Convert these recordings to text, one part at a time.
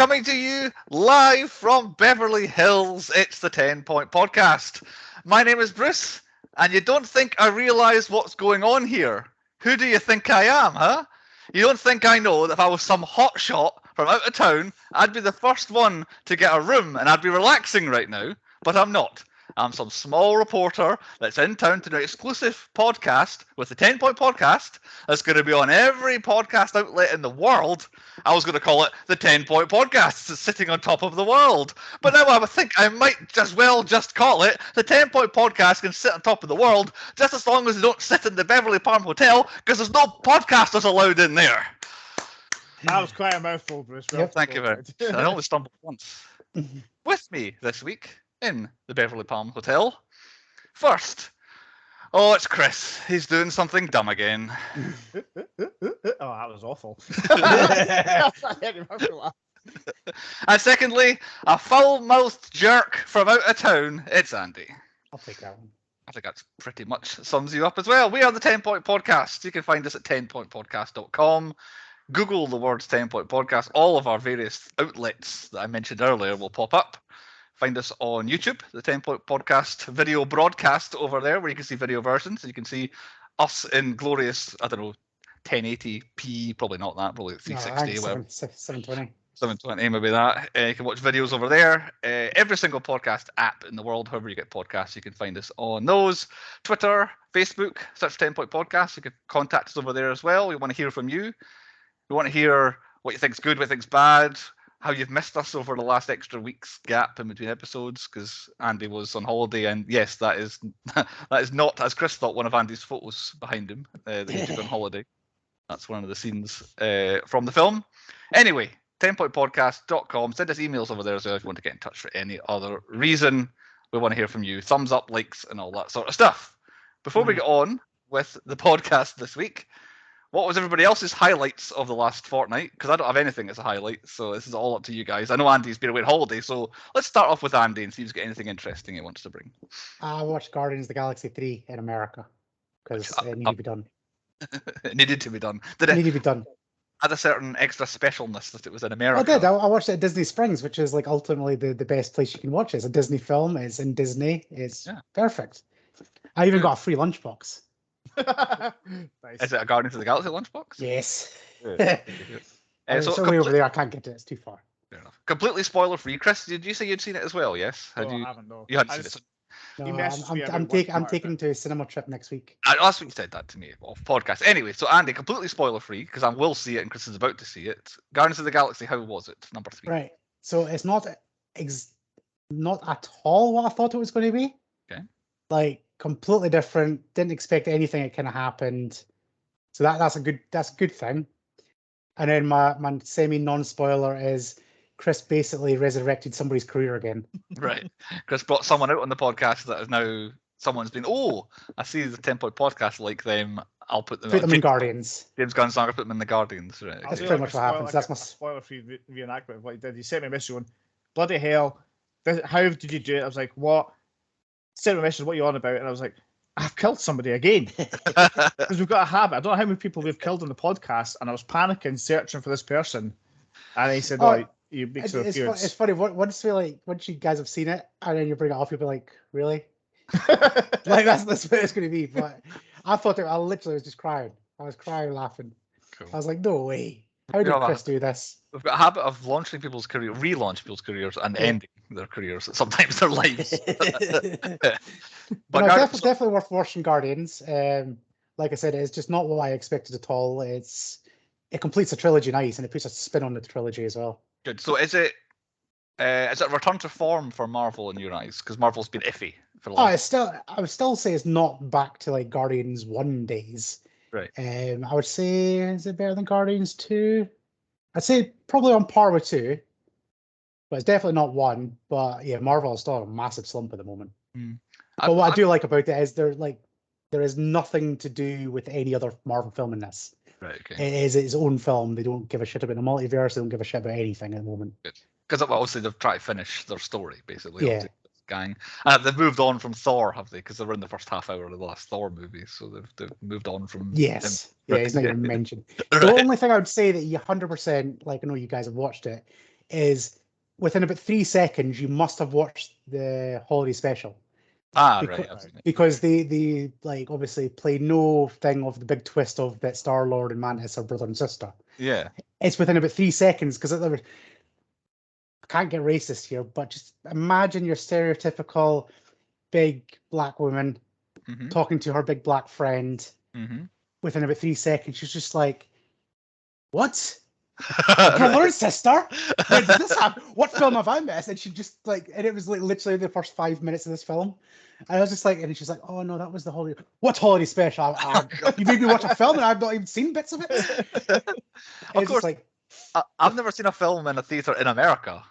Coming to you live from Beverly Hills, it's the 10-Point Podcast. My name is Bruce, and you don't think I realise what's going on here? Who do you think I am, huh? You don't think I know that if I was some hotshot from out of town, I'd be the first one to get a room and I'd be relaxing right now? But I'm not. I'm some small reporter that's in town to do an exclusive podcast with the 10-Point Podcast that's going to be on every podcast outlet in the world. I was going to call it the 10-Point Podcast. It's sitting on top of the world. But now I think I might just call it the 10-Point Podcast can sit on top of the world just as long as they don't sit in the Beverly Palm Hotel because there's no podcasters allowed in there. That was quite a mouthful, Bruce. Yep, thank you very much. I only stumbled once. With me this week in the Beverly Palm Hotel. First, it's Chris. He's doing something dumb again. Oh, that was awful. And secondly, a foul-mouthed jerk from out of town. It's Andy. I'll take that one. I think that's pretty much sums you up as well. We are the 10-Point Podcast. You can find us at 10pointpodcast.com. Google the words 10-Point Podcast. All of our various outlets that I mentioned earlier will pop up. Find us on YouTube, the 10-Point Podcast video broadcast over there, where you can see video versions. You can see us in glorious, 1080p, probably not that, probably 360. No, 720. 720, maybe that. You can watch videos over there. Every single podcast app in the world, however you get podcasts, you can find us on those. Twitter, Facebook, search 10-Point Podcast. You can contact us over there as well. We want to hear from you. We want to hear what you think's good, what you think's bad, how you've missed us over the last extra week's gap in between episodes, because Andy was on holiday, and yes, that is not, as Chris thought, one of Andy's photos behind him that he took on holiday. That's one of the scenes from the film. Anyway, 10pointpodcast.com. Send us emails over there as well if you want to get in touch for any other reason. We want to hear from you. Thumbs up, likes, and all that sort of stuff. Before we get on with the podcast this week, what was everybody else's highlights of the last fortnight? Because I don't have anything as a highlight, so this is all up to you guys. I know Andy's been away on holiday, so let's start off with Andy and see if he's got anything interesting he wants to bring. I watched Guardians of the Galaxy 3 in America because it needed to be done. It needed to be done. It needed to be done. Had a certain extra specialness that it was in America. I did. I watched it at Disney Springs, which is like ultimately the best place you can watch it. It's a Disney film. It's in Disney. It's perfect. I even got a free lunchbox. Nice. Is it a Guardians of the Galaxy lunchbox? Yes. So it's way over there. I can't get to it. It's too far. Fair enough. Completely spoiler free. Chris, did you say you'd seen it as well? Yes. I haven't. No. You hadn't seen it. No, I'm taking to a cinema trip next week. Last week you said that to me off podcast. Anyway, so Andy, completely spoiler free because I will see it and Chris is about to see it. Guardians of the Galaxy, how was it? Number 3. Right. So it's not at all what I thought it was going to be. Okay. Like completely different. Didn't expect anything that kind of happened. So that's a good thing. And then my semi non-spoiler is Chris basically resurrected somebody's career again. Right. Chris brought someone out on the podcast that is now someone's been, I see the 10-Point Podcast like them. I'll put them in Guardians. James Gunn's not going to put them in the Guardians. Right. That's pretty much what happens. That's my spoiler-free reenactment of what he did. He sent me a message going, bloody hell, how did you do it? I was like, what? Sent me a message, what are you on about? And I was like, I've killed somebody again. Because we've got a habit. I don't know how many people we've killed on the podcast, and I was panicking, searching for this person. And he said, you big sort of it's funny. Once you guys have seen it, and then you bring it off, you'll be like, really? Like that's what it's going to be. But I thought I literally was just crying. I was crying, laughing. Cool. I was like, no way. How did Chris do this? We've got a habit of launching people's career, relaunch people's careers, and ending their careers, sometimes their lives. But definitely worth watching Guardians. Like I said, it's just not what I expected at all. It completes a trilogy nice, and it puts a spin on the trilogy as well. Good. So is it a return to form for Marvel in your eyes? Because Marvel's been iffy for the last... I would still say it's not back to like Guardians 1 days. Right. I would say, is it better than Guardians 2? I'd say probably on par with 2, but it's definitely not 1. But yeah, Marvel is still on a massive slump at the moment. But what I do like about it is there is nothing to do with any other Marvel film in this. Right. Okay. It is its own film. They don't give a shit about the multiverse. They don't give a shit about anything at the moment. Because obviously they've tried to finish their story, basically. Yeah. Gang. They've moved on from Thor, have they? Because they were in the first half hour of the last Thor movie, so they've moved on from. Yes. Him. Yeah, he's not even mentioned. Right. The only thing I would say that you 100%, like I know you guys have watched it, is within about 3 seconds you must have watched the holiday special. Right. Because they like obviously play no thing of the big twist of that Star-Lord and Mantis are brother and sister. Yeah. It's within about 3 seconds because I can't get racist here, but just imagine your stereotypical big black woman talking to her big black friend. Within about 3 seconds, she's just like, "What? Brother and sister? When did this happen? What film have I missed?" And she just like, and it was like literally the first 5 minutes of this film. And I was just like, and she's like, "Oh no, that was the holiday. What holiday special? You made me watch a film and I've not even seen bits of it." Of course, like, I've never seen a film in a theater in America.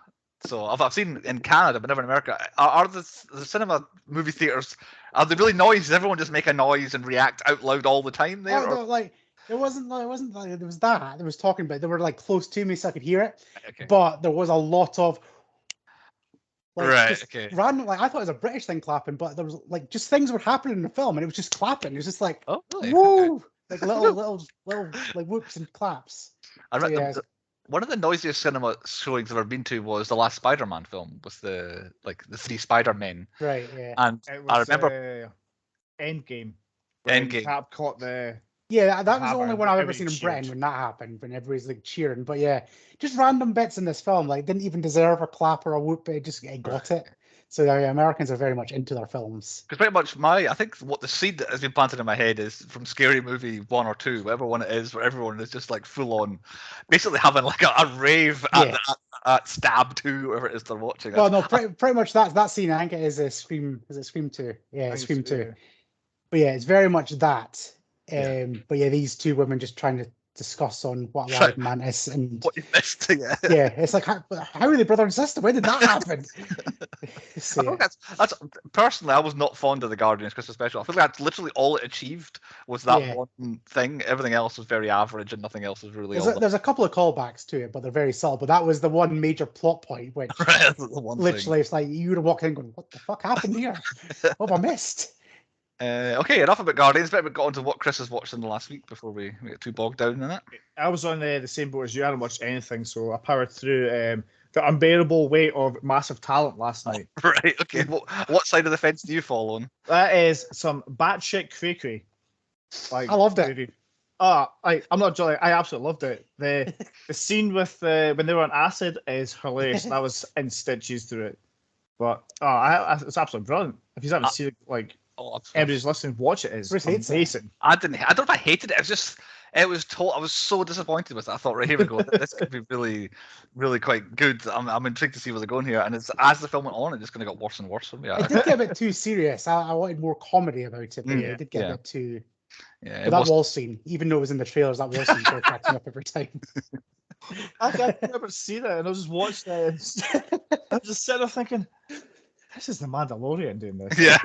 So I've seen in Canada, but never in America. Are the cinema movie theaters, are they really noisy? Does everyone just make a noise and react out loud all the time there? Oh, no, like it wasn't like there was that. There was talking about. They were like close to me, so I could hear it. Okay. But there was a lot of like random. Like I thought it was a British thing clapping, but there was like just things were happening in the film, and it was just clapping. It was just like, oh, really? Whoa, like little like whoops and claps. One of the noisiest cinema showings I've ever been to was the last Spider-Man film with the 3 Spider-Men. Right. Yeah. And it was, I remember Endgame. Endgame. Caught the. Yeah, that was the only one I've ever seen in Britain when that happened, when everybody's like cheering. But yeah, just random bits in this film, like didn't even deserve a clap or a whoop, but it got it. So yeah, Americans are very much into their films. Because pretty much I think what the seed that has been planted in my head is from Scary Movie 1 or 2, whatever one it is, where everyone is just like full on, basically having like a rave at Stab 2, whatever it is they're watching. Well, no, pretty much that scene. I think it is a Scream. Is it Scream 2? Yeah, Scream 2. Yeah. But yeah, it's very much that. But yeah, these two women just trying to discuss on what Wild Mantis and what you missed. Yeah, it's like how are they brother and sister? When did that happen? So, I think that's personally, I was not fond of the Guardians Christmas special. I feel like that's literally all it achieved was that one thing. Everything else was very average, and nothing else was really. There's a couple of callbacks to it, but they're very subtle. But that was the one major plot point, which literally it's like you would have walked in going, "What the fuck happened here? What have I missed?" Okay, enough about Guardians. Better got on to what Chris has watched in the last week before we get too bogged down in it. I was on the same boat as you. I hadn't watched anything, so I powered through the unbearable weight of massive talent last night. Right. Okay. What side of the fence do you fall on? That is some batshit cray-cray. Like, I loved it. I'm not joking. I absolutely loved it. The scene with when they were on acid is hilarious. I was in stitches through it, but it's absolutely brilliant. If you haven't seen it, like. Everybody's listening. Watch it. It's amazing. I don't know if I hated it. I was so disappointed with it. I thought, right, here we go. This could be really, really quite good. I'm intrigued to see where they're going here. And as the film went on, it just kind of got worse and worse for me. It did get a bit too serious. I wanted more comedy about it, but it did get a bit too. Yeah, that wall scene, even though it was in the trailers, that wall scene kept cracking up every time. I've never seen it, and I was just watching it. I was just sitting there thinking, this is the Mandalorian doing this. Yeah.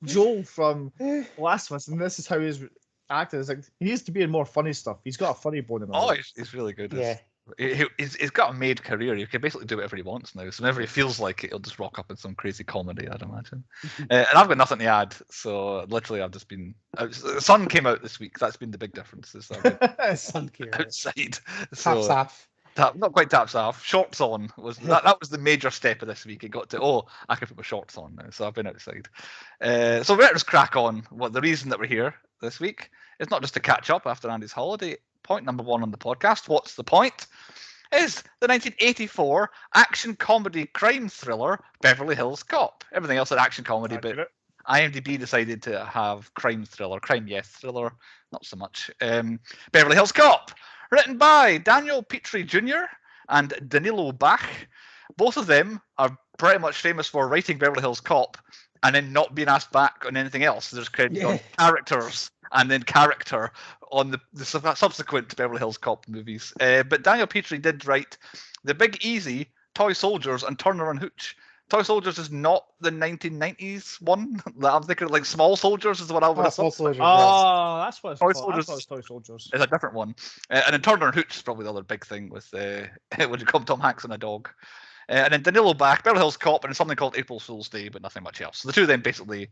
Joel from Last of Us, and this is how he's acting. It's like he needs to be in more funny stuff. He's got a funny bone in him. Oh, he's really good. Yeah. He's got a made career. He can basically do whatever he wants now. So whenever he feels like it, he'll just rock up in some crazy comedy, I'd imagine. And I've got nothing to add. So literally, I've just been. The sun came out this week. That's been the big difference. Sun came outside. Taps off. Not quite taps off. Shorts on was that was the major step of this week. It got to I can put my shorts on now. So I've been outside. So we better just crack on. The reason that we're here this week is not just to catch up after Andy's holiday. Point number 1 on the podcast. What's the point? Is the 1984 action comedy crime thriller Beverly Hills Cop. Everything else is action comedy, but IMDb decided to have crime thriller. Crime, yes. Thriller, not so much. Beverly Hills Cop. Written by Daniel Petrie Jr. and Danilo Bach. Both of them are pretty much famous for writing Beverly Hills Cop and then not being asked back on anything else. There's credit on characters and then character on the subsequent Beverly Hills Cop movies. But Daniel Petrie did write The Big Easy, Toy Soldiers, and Turner and Hooch. Toy Soldiers is not the 1990s one. I'm thinking like Small Soldiers is what I would have thought. Oh, that's what it's Toy called. Soldiers. Toy Soldiers. It's a different one. And then Turner and Hooch is probably the other big thing with when you come Tom Hanks and a dog. And then Danilo Bach, Beverly Hills Cop, and something called April Fool's Day, but nothing much else. So the two of them basically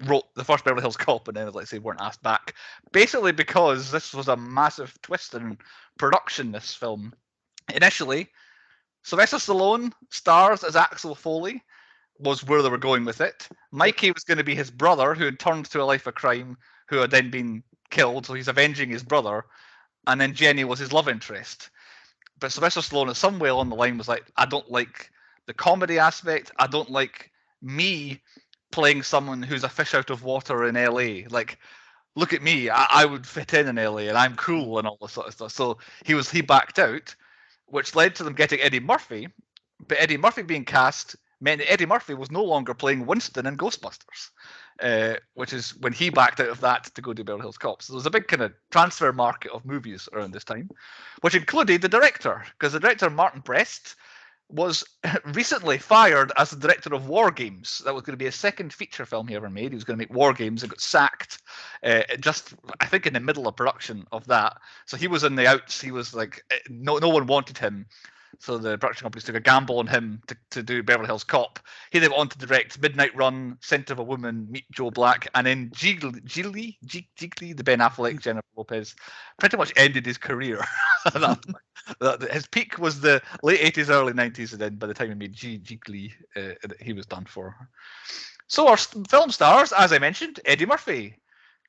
wrote the first Beverly Hills Cop and then, let's say, weren't asked back. Basically because this was a massive twist in production, this film. Initially, Sylvester Stallone stars as Axel Foley, was where they were going with it. Mikey was going to be his brother, who had turned to a life of crime, who had then been killed, so he's avenging his brother. And then Jenny was his love interest. But Sylvester Stallone, at some way along the line, was like, I don't like the comedy aspect. I don't like me playing someone who's a fish out of water in LA. Like, look at me, I would fit in LA, and I'm cool and all this sort of stuff. So he backed out, which led to them getting Eddie Murphy. But Eddie Murphy being cast meant that Eddie Murphy was no longer playing Winston in Ghostbusters, which is when he backed out of that to go to Beverly Hills Cop. So there was a big kind of transfer market of movies around this time, which included the director, because the director, Martin Brest, was recently fired as the director of War Games. That was going to be a second feature film he ever made. He was going to make War Games and got sacked just, I think, in the middle of production of that. So he was in the outs. He was like, no one wanted him. So the production companies took a gamble on him to do Beverly Hills Cop. He then went on to direct Midnight Run, Scent of a Woman, Meet Joe Black, and then Jiggly, the Ben Affleck, Jennifer Lopez, pretty much ended his career. His peak was the late 80s, early 90s, and then by the time he made Jiggly, he was done for. So our film stars, as I mentioned, Eddie Murphy.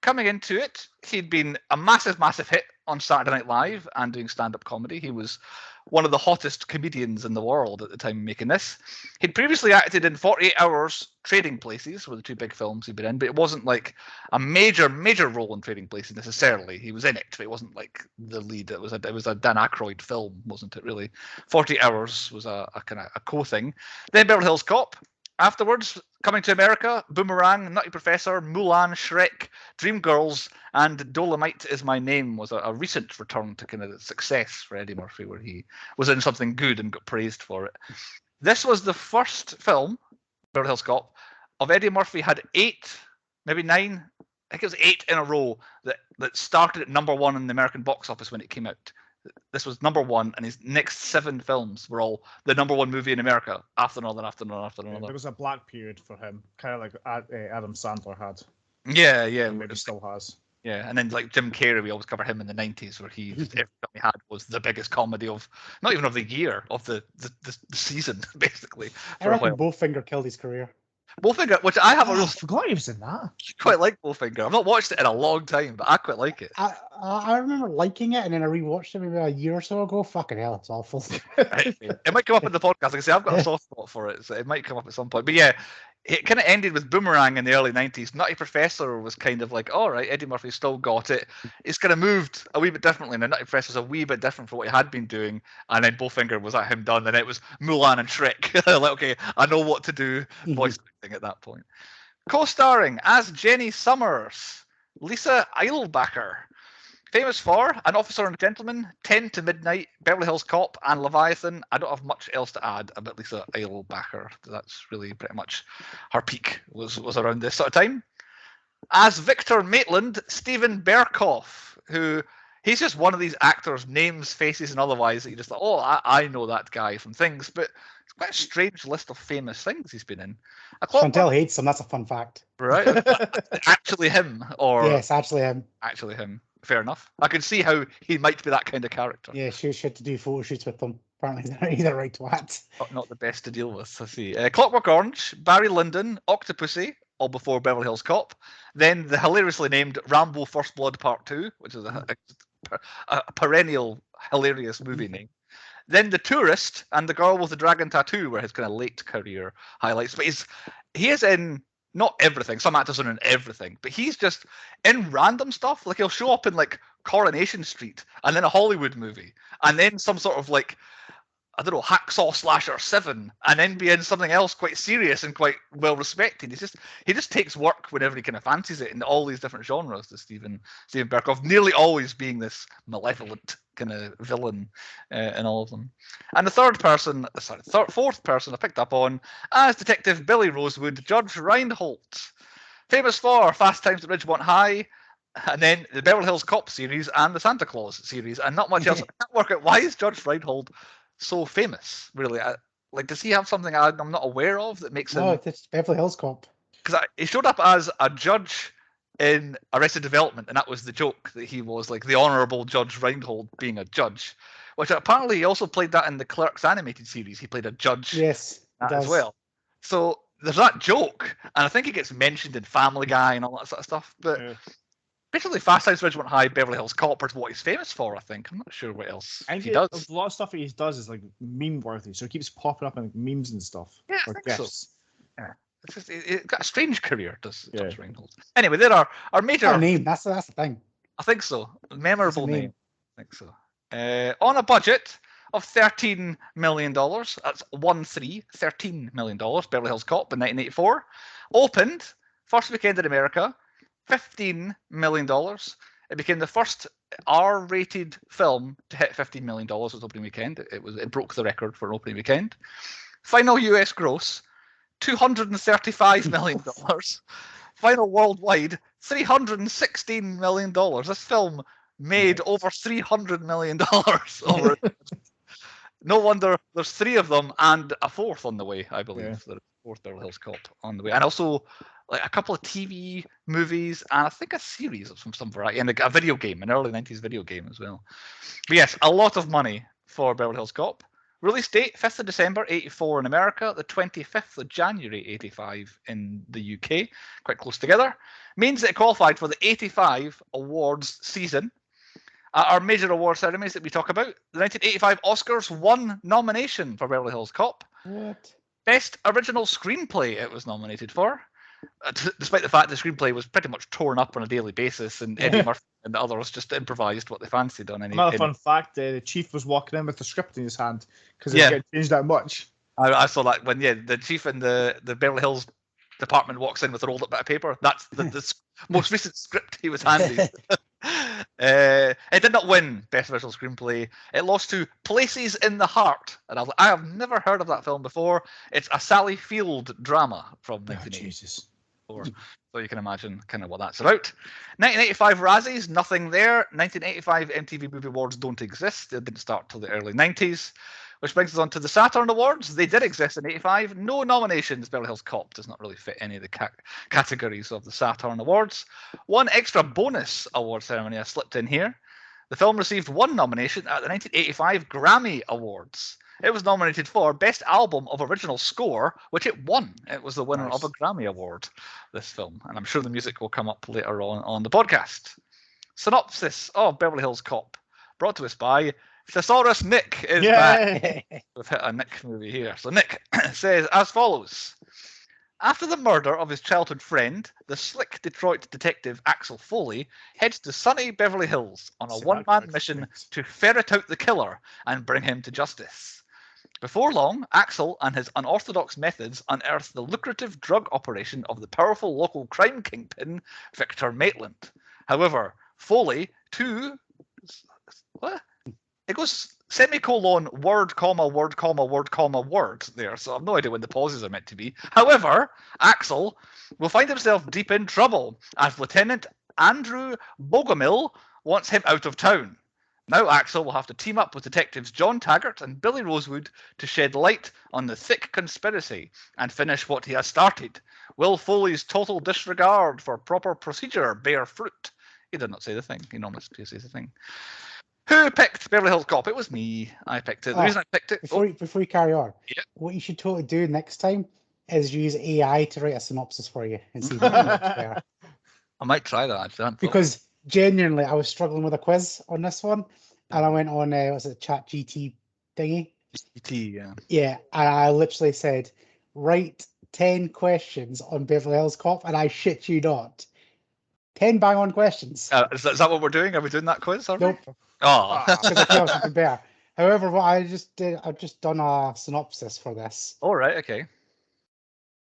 Coming into it, he'd been a massive, massive hit on Saturday Night Live and doing stand-up comedy. He was one of the hottest comedians in the world at the time of making this. He'd previously acted in 48 Hours, Trading Places, were the two big films he'd been in, but it wasn't like a major role in Trading Places necessarily. He was in it, but it wasn't like the lead. It was a Dan Aykroyd film, wasn't it really? 48 Hours was a kind of a co-thing. Then Beverly Hills Cop. Afterwards, coming to America, Boomerang, Nutty Professor, Mulan, Shrek, Dreamgirls, and Dolomite Is My Name was a recent return to kind of success for Eddie Murphy, where he was in something good and got praised for it. This was the first film, Beverly Hills Cop, of Eddie Murphy had 8, maybe 9, I think it was 8 in a row that started at #1 in the American box office when it came out. This was #1, and his next 7 films were all the #1 movie in America after another. There was a black period for him, kind of like Adam Sandler had. Yeah. And maybe still has. Yeah, and then like Jim Carrey, we always cover him in the 90s, where he every film he had was the biggest comedy of, not even of the year, of the season, basically. I reckon Bowfinger killed his career. Bowfinger, which I have a real... I forgot he was in that. Quite like Bowfinger. I've not watched it in a long time, but I quite like it. I remember liking it, and then I rewatched it maybe a year or so ago. Fucking hell, it's awful. It might come up in the podcast. Like I say, I've got a soft spot for it, so it might come up at some point. But yeah, it kind of ended with Boomerang in the early 90s. Nutty Professor was kind of like, all right, Eddie Murphy still got it. It's kind of moved a wee bit differently. Now, Nutty Professor's a wee bit different from what he had been doing. And then Bowfinger was at him done. And it was Mulan and Shrek. Like, okay, I know what to do. Voice acting at that point. Co-starring as Jenny Summers, Lisa Eilbacher. Famous for An Officer and a Gentleman, 10 to Midnight, Beverly Hills Cop, and Leviathan. I don't have much else to add about Lisa Eilbacher. That's really pretty much her peak was around this sort of time. As Victor Maitland, Stephen Berkoff, who he's just one of these actors, names, faces, and otherwise that you just thought, oh, I know that guy from things, but it's quite a strange list of famous things he's been in. Chantel hates him. That's a fun fact. Right? Actually him, or yes, actually him. Actually him. Fair enough. I can see how he might be that kind of character. Yeah, she had to do photo shoots with them. Apparently, they're either right twats. Not the best to deal with. I see. Clockwork Orange, Barry Lyndon, Octopussy, all before Beverly Hills Cop. Then the hilariously named Rambo: First Blood Part 2, which is a perennial hilarious movie name. Then The Tourist and The Girl with the Dragon Tattoo were his kind of late career highlights. But he is in not everything. Some actors are in everything, but he's just in random stuff. Like he'll show up in like Coronation Street and then a Hollywood movie and then some sort of like, I don't know, Hacksaw Slasher 7 and then be in something else quite serious and quite well respected. He just takes work whenever he kind of fancies it in all these different genres. The Stephen Berkoff, nearly always being this malevolent kind of villain in all of them. And the fourth person I picked up on as Detective Billy Rosewood, Judge Reinhold, famous for Fast Times at Ridgemont High, and then the Beverly Hills Cop series and the Santa Claus series, and not much else. I can't work out, why is Judge Reinhold so famous? Really, like, does he have something I'm not aware of that makes him? No, it's Beverly Hills Cop. Because he showed up as a judge in Arrested Development, and that was the joke that he was like the Honourable Judge Reinhold being a judge, which apparently he also played that in the Clerks animated series. He played a judge Yes, as well. So there's that joke, and I think it gets mentioned in Family Guy and all that sort of stuff. But basically, Fast Times at Ridgemont High, Beverly Hills Cop is what he's famous for. I think I'm not sure what else he does. A lot of stuff he does is like meme worthy, so it keeps popping up in like, memes and stuff. Yeah, I think so. Yeah. It's got a strange career, does Judge Reinhold. Anyway, there are our major name. That's the thing. I think so. Memorable name. I think so. On a budget of $13 million, that's $13 million. Beverly Hills Cop in 1984 opened first weekend in America, $15 million. It became the first R-rated film to hit $15 million its opening weekend. It broke the record for an opening weekend. Final US gross, $235 million. Final worldwide, $316 million. This film made over $300 million. No wonder there's 3 of them and a 4th on the way, I believe. Yeah. There's a 4th Beverly Hills Cop on the way. And also like a couple of TV movies and I think a series of some variety and a video game, an early 90s video game as well. But yes, a lot of money for Beverly Hills Cop. Release date, 5th of December, 84 in America, the 25th of January, 85 in the UK, quite close together. Means that it qualified for the 85 awards season. Our major award ceremonies that we talk about, the 1985 Oscars, 1 nomination for Beverly Hills Cop. What? Best Original Screenplay it was nominated for. Despite the fact the screenplay was pretty much torn up on a daily basis and Eddie Murphy and the others just improvised what they fancied on any. Another fun fact, the chief was walking in with the script in his hand because it didn't get changed that much. I saw that when the chief in the Beverly Hills department walks in with a rolled up bit of paper. That's the most recent script he was handed. It did not win Best Original Screenplay. It lost to Places in the Heart. And I have never heard of that film before. It's a Sally Field drama from 1984. So you can imagine kind of what that's about. 1985 Razzies, nothing there. 1985 MTV Movie Awards don't exist. They didn't start till the early 90s. Which brings us on to the Saturn Awards. They did exist in 85. No nominations. Beverly Hills Cop does not really fit any of the categories of the Saturn Awards. 1 extra bonus award ceremony I slipped in here. The film received 1 nomination at the 1985 Grammy Awards. It was nominated for Best Album of Original Score, which it won. It was the winner of a Grammy Award, this film. And I'm sure the music will come up later on the podcast. Synopsis of Beverly Hills Cop, brought to us by Thesaurus Nick is back. We've hit a Nick movie here. So Nick says as follows. After the murder of his childhood friend, the slick Detroit detective Axel Foley heads to sunny Beverly Hills on a one-man mission to ferret out the killer and bring him to justice. Before long, Axel and his unorthodox methods unearth the lucrative drug operation of the powerful local crime kingpin, Victor Maitland. However, Foley, too... What? It goes semicolon, word, comma, word, comma, word, comma, word there. So I've no idea when the pauses are meant to be. However, Axel will find himself deep in trouble as Lieutenant Andrew Bogomil wants him out of town. Now Axel will have to team up with detectives John Taggart and Billy Rosewood to shed light on the thick conspiracy and finish what he has started. Will Foley's total disregard for proper procedure bear fruit? He did not say the thing. He normally says the thing. Who picked Beverly Hills Cop? It was me. I picked it. The reason I picked it... Before you carry on, what you should totally do next time is use AI to write a synopsis for you and see what better. I might try that, actually. Because genuinely, I was struggling with a quiz on this one, and I went on, was it ChatGPT thingy? GT, yeah. Yeah, and I literally said, write 10 questions on Beverly Hills Cop, and I shit you not. 10 bang-on questions. Is that what we're doing? Are we doing that quiz? Nope. Oh, because I feel something better. However, what I just did, I've just done a synopsis for this. All right, okay.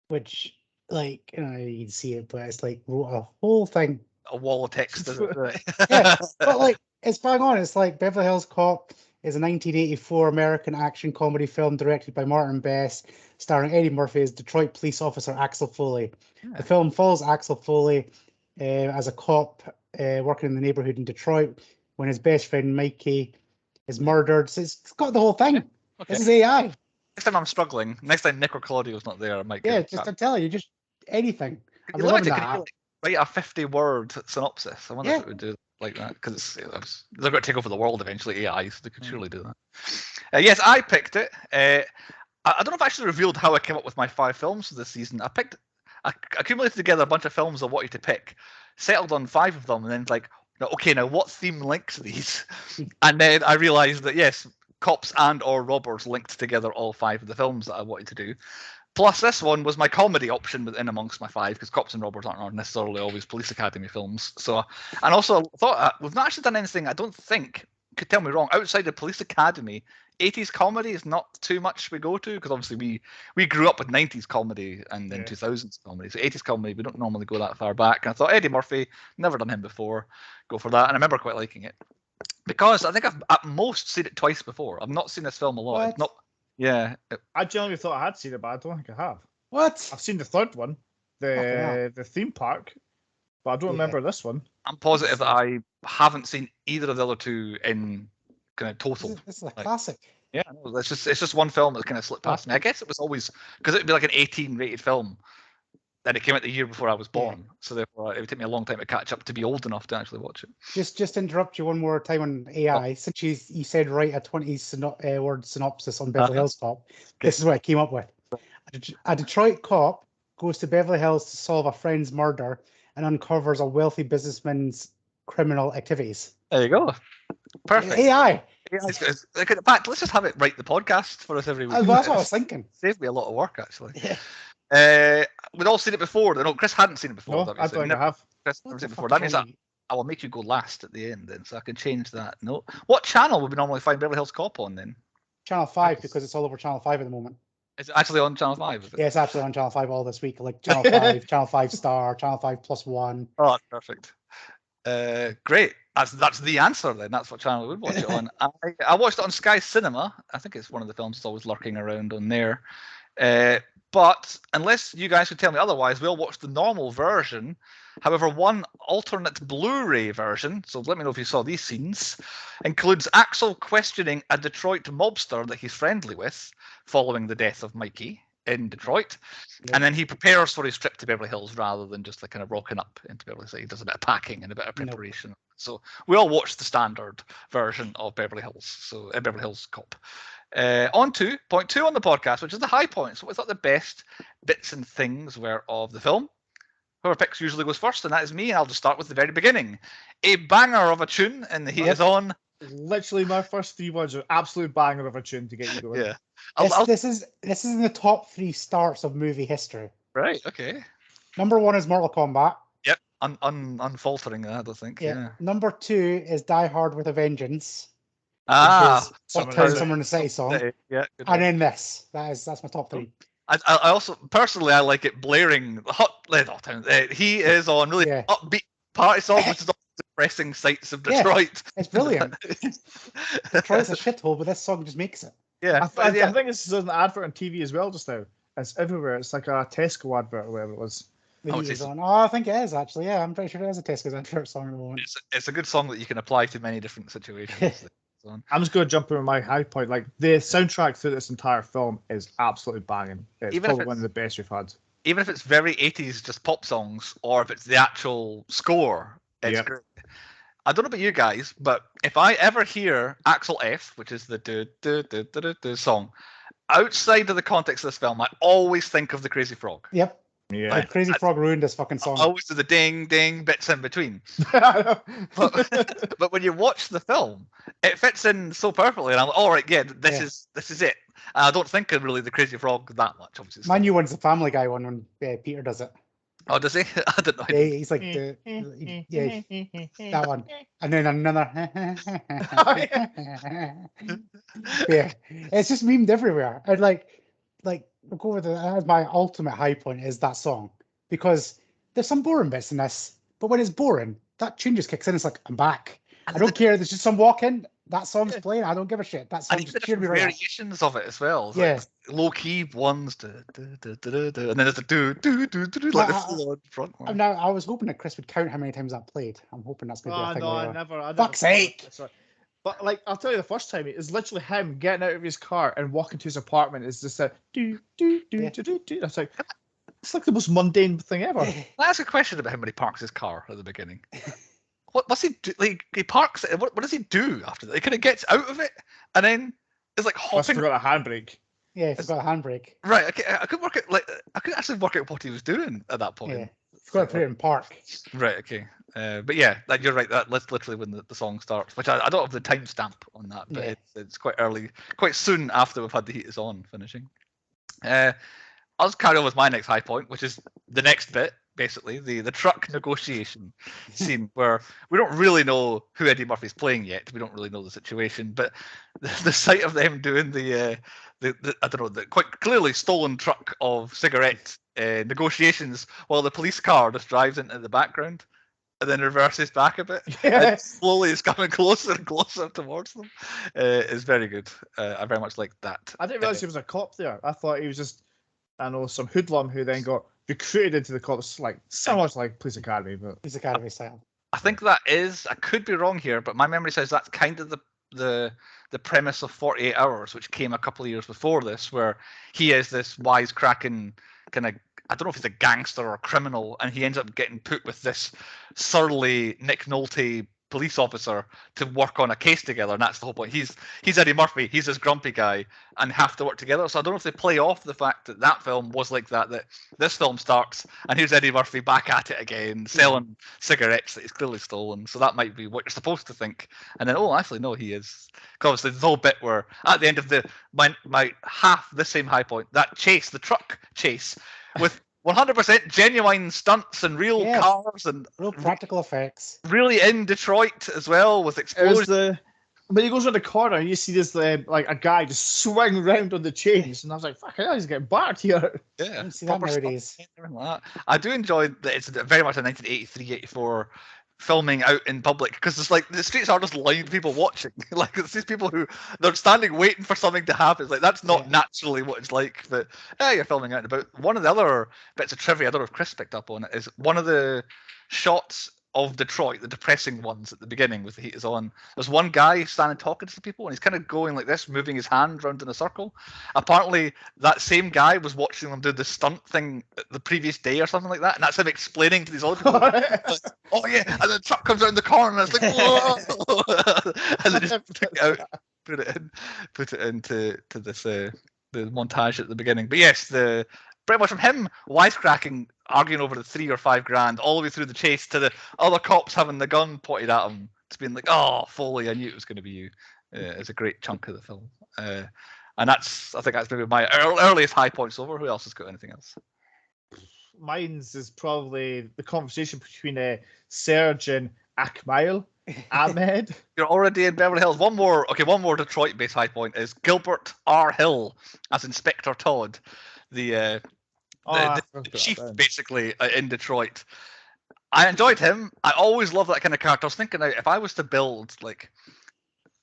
Which, like, you can see it, but it's like wrote a whole thing. A wall of text, is it? Right. Yeah, but like, it's bang on. It's like Beverly Hills Cop is a 1984 American action comedy film directed by Martin Best, starring Eddie Murphy as Detroit police officer Axel Foley. Yeah. The film follows Axel Foley as a cop working in the neighborhood in Detroit when his best friend Mikey is murdered. So it's got the whole thing. Okay. This is AI. Next time I'm struggling, next time Nick or Claudio's not there, I might get just I tell you, just anything. Can you write a 50-word synopsis. I wonder if it would do like that, because they're going to take over the world eventually, AI, so they could surely do that. Yes, I picked it. I don't know if I actually revealed how I came up with my 5 films for this season. I accumulated together a bunch of films I wanted to pick, settled on 5 of them, and then like, okay, now what theme links these? And then I realised that yes, cops and or robbers linked together all 5 of the films that I wanted to do. Plus, this one was my comedy option within amongst my 5, because cops and robbers aren't necessarily always police academy films. So, and also thought we've not actually done anything, I don't think, could tell me wrong, outside of police academy. 80s comedy is not too much we go to, because obviously we grew up with 90s comedy and then 2000s comedy. So 80s comedy, we don't normally go that far back. And I thought Eddie Murphy, never done him before, go for that. And I remember quite liking it, because I think I've at most seen it twice before. I've not seen this film a lot. It's not. Yeah. I genuinely thought I had seen it, but I don't think I have. What? I've seen the third one, the theme park, but I don't remember this one. I'm positive that I haven't seen either of the other 2 in kind of total. This is a classic. Yeah, it's just one film that kind of slipped past me. I guess it was always because it'd be like an 18-rated film. Then it came out the year before I was born, so therefore it would take me a long time to catch up to be old enough to actually watch it. Just interrupt you one more time on AI. Since you said write a 20-word synopsis on Beverly Hills Cop, this is what I came up with. A Detroit cop goes to Beverly Hills to solve a friend's murder and uncovers a wealthy businessman's criminal activities. There you go. Perfect. AI. In fact, let's just have it write the podcast for us every week. That's what I was thinking. Saved me a lot of work, actually. Yeah. We'd all seen it before. No, Chris hadn't seen it before. No, I don't think I have. Chris never seen it before. That means that I will make you go last at the end, then, so I can change that. No, what channel would we normally find Beverly Hills Cop on then? Channel 5, because it's all over Channel 5 at the moment. It's actually on Channel 5. Is it? Yeah, it's actually on Channel 5 all this week. Like Channel 5, Channel 5 Star, Channel 5 +1. Oh, that's perfect. Great. That's the answer then. That's what channel we would watch it on. I watched it on Sky Cinema. I think it's one of the films that's always lurking around on there. But unless you guys could tell me otherwise, we'll watch the normal version. However, one alternate Blu-ray version, so let me know if you saw these scenes, includes Axel questioning a Detroit mobster that he's friendly with following the death of Mikey in Detroit. And then he prepares for his trip to Beverly Hills rather than just like kind of rocking up into Beverly Hills. He does a bit of packing and a bit of preparation. So we all watched the standard version of Beverly Hills, so Beverly Hills Cop. On to point 2 on the podcast, which is the high points. So we thought the best bits and things were of the film. Whoever picks usually goes first, and that is me. And I'll just start with the very beginning. A banger of a tune, and the heat is on. Literally, my first 3 words are absolute banger of a tune to get you going. Yeah, this is in the top 3 starts of movie history. Right. Okay. Number 1 is Mortal Kombat. Yep. Unfaltering that, I think. Yeah. Number 2 is Die Hard with a Vengeance. Summer in the City song. Yeah. And then this. That's my top 3. I also personally I like it blaring hot town. He is on really upbeat party song, which is all depressing sights of Detroit. It's brilliant. Detroit's a shithole, but this song just makes it. Yeah, I think this is an advert on TV as well just now. It's everywhere. It's like a Tesco advert or whatever it was. I think it is actually. Yeah, I'm pretty sure it is a Tesco's advert song at the moment. It's a good song that you can apply to many different situations. I'm just going to jump in with my high point. Like the soundtrack through this entire film is absolutely banging. It's probably one of the best we've had. Even if it's very 80s, just pop songs, or if it's the actual score, it's great. I don't know about you guys, but if I ever hear Axel F, which is the do song, outside of the context of this film, I always think of the Crazy Frog. Yep. Yeah. Like Crazy Frog ruined this fucking song. I always do the ding ding bits in between. but when you watch the film, it fits in so perfectly, and I'm like, all right, this is it. And I don't think of really the Crazy Frog that much. Obviously, my new one's the Family Guy one when Peter does it. Oh, does he? I didn't know. Yeah, he's like that one, and then another. Yeah, it's just memed everywhere. And like we'll go with as my ultimate high point is that song, because there's some boring bits in this, but when it's boring, that tune just kicks in. It's like, I'm back. I don't care. There's just some walking. That song's playing. I don't give a shit. That song just cheered me right variations of it as well. Yeah. Like low key ones, and then there's a do like the full on front one. Now I was hoping that Chris would count how many times that played. I'm hoping that's going to be a thing. No, I never. Fuck's sake! But like, I'll tell you, the first time it's literally him getting out of his car and walking to his apartment. Is just a do. That's like, It's like the most mundane thing ever. That's a question about him when he parks his car at the beginning. What's he do? Like he parks it. What does he do after that? He kind of gets out of it and then is like Must hopping. forgot a handbrake. Yeah, he forgot a handbrake. Right. Okay. I couldn't work it. Like I couldn't actually work out what he was doing at that point. Yeah, forgot to put it in park. Right. Okay. But yeah, you're right. That's literally when the song starts, which I don't have the timestamp on that, but Yeah. it's quite early, quite soon after we've had the Heat Is On finishing. I'll just carry on with my next high point, which is the next bit, basically, the truck negotiation scene, where we don't really know who Eddie Murphy's playing yet. We don't really know the situation, but the sight of them doing the I don't know, the quite clearly stolen truck of cigarette negotiations while the police car just drives into the background and then reverses back a bit. And slowly it's coming closer and closer towards them. It's very good. I very much like that. I didn't realize he was a cop there. I thought he was just, I know, some hoodlum who then got recruited into the cops, like so much like Police Academy, but Police Academy style. I think that is. I could be wrong here, but my memory says that's kind of the premise of 48 Hours, which came a couple of years before this, where he is this wisecracking kind of, I don't know if he's a gangster or a criminal, and he ends up getting put with this surly Nick Nolte police officer to work on a case together, and that's the whole point. He's Eddie Murphy, he's this grumpy guy, and have to work together. So I don't know if they play off the fact that that film was like that this film starts, and here's Eddie Murphy back at it again, selling cigarettes that he's clearly stolen. So that might be what you're supposed to think. And then, oh, actually, no, he is. Because obviously, there's a whole bit where at the end of my half the same high point, that chase, the truck chase, with 100% genuine stunts and real cars and real practical effects. Really in Detroit as well with explosions. When he goes around the corner, you see this like a guy just swing around on the chains, and I was like, "Fuck hell, he's getting barred here." Yeah, I see that nowadays. I do enjoy that it's very much a 1983-84 filming out in public, because it's like the streets are just lined with people watching. Like it's these people who they're standing waiting for something to happen. It's like that's not naturally what it's like, but you're filming out and about. One of the other bits of trivia, I don't know if Chris picked up on it, is one of the shots of Detroit, the depressing ones at the beginning with The Heat Is On. There's one guy standing talking to people, and he's kind of going like this, moving his hand around in a circle. Apparently, that same guy was watching them do the stunt thing the previous day or something like that, and that's him explaining to these other people. Like, oh yeah, and the truck comes around the corner, and it's like, whoa! And they just took it out, put it into this the montage at the beginning. But yes, pretty much from him wisecracking, arguing over the $3 or $5 grand, all the way through the chase to the other cops having the gun pointed at him, to being like, "Oh, Foley, I knew it was going to be you." It's a great chunk of the film, and I think that's maybe my earliest high points over. Who else has got anything else? Mine's is probably the conversation between Serge and Ahmed. You're already in Beverly Hills. One more Detroit-based high point is Gilbert R. Hill as Inspector Todd, the chief, basically, in Detroit. I enjoyed him. I always love that kind of character. I was thinking, if I was to build, like,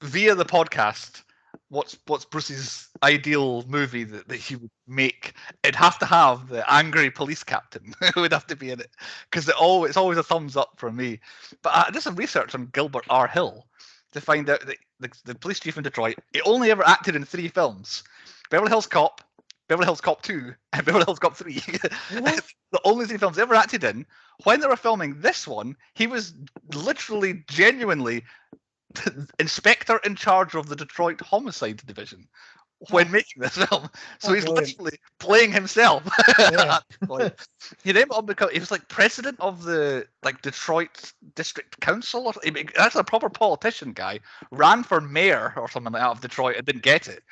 via the podcast, what's Bruce's ideal movie that he would make, it'd have to have the angry police captain. It would have to be in it, because it's always a thumbs up for me. But I did some research on Gilbert R. Hill to find out that the police chief in Detroit, he only ever acted in 3 films: Beverly Hills Cop, Beverly Hills Cop 2, and Beverly Hills Cop 3. The only 3 films he ever acted in. When they were filming this one, he was literally, genuinely inspector in charge of the Detroit Homicide Division when making this film. So he's literally playing himself. He then he was like president of the Detroit District Council. That's a proper politician guy. Ran for mayor or something like that of Detroit and didn't get it.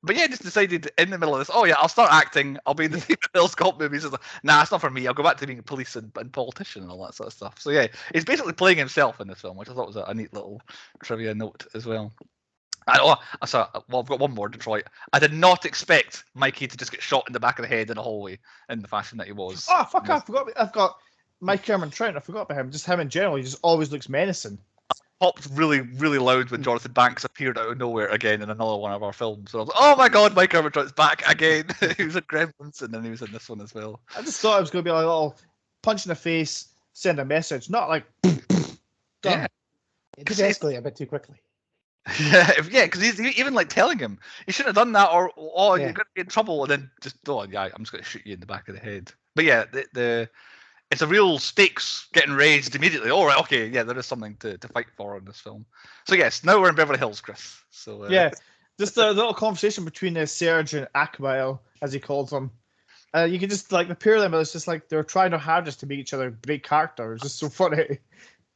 But yeah, just decided in the middle of this, I'll start acting. I'll be in the Beverly Hills Cop movies. Like, nah, it's not for me. I'll go back to being a police and politician and all that sort of stuff. So yeah, he's basically playing himself in this film, which I thought was a neat little trivia note as well. I've got one more, Detroit. I did not expect Mikey to just get shot in the back of the head in a hallway in the fashion that he was. Oh, fuck, I forgot. I've got Mike Cameron Trent. I forgot about him. Just him in general. He just always looks menacing. Popped really, really loud when Jonathan Banks appeared out of nowhere again in another one of our films. So I was like, oh my god, Mike Cameron Trent's back again. He was in Gremlins, and then he was in this one as well. I just thought it was going to be like a little punch in the face, send a message, not like... Yeah. It did escalate a bit too quickly. Yeah, because he's even like telling him he shouldn't have done that, or Yeah. you're gonna be in trouble, and then just yeah, I'm just gonna shoot you in the back of the head. But yeah, the it's a real stakes getting raised immediately. All right, okay, yeah, there is something to fight for in this film. So yes, now we're in Beverly Hills, Chris. So Yeah, just the little conversation between Serge and Akmael, as he calls them. You can just like the pair of them. It's just like they're trying their hardest to make each other great character. It's just so funny.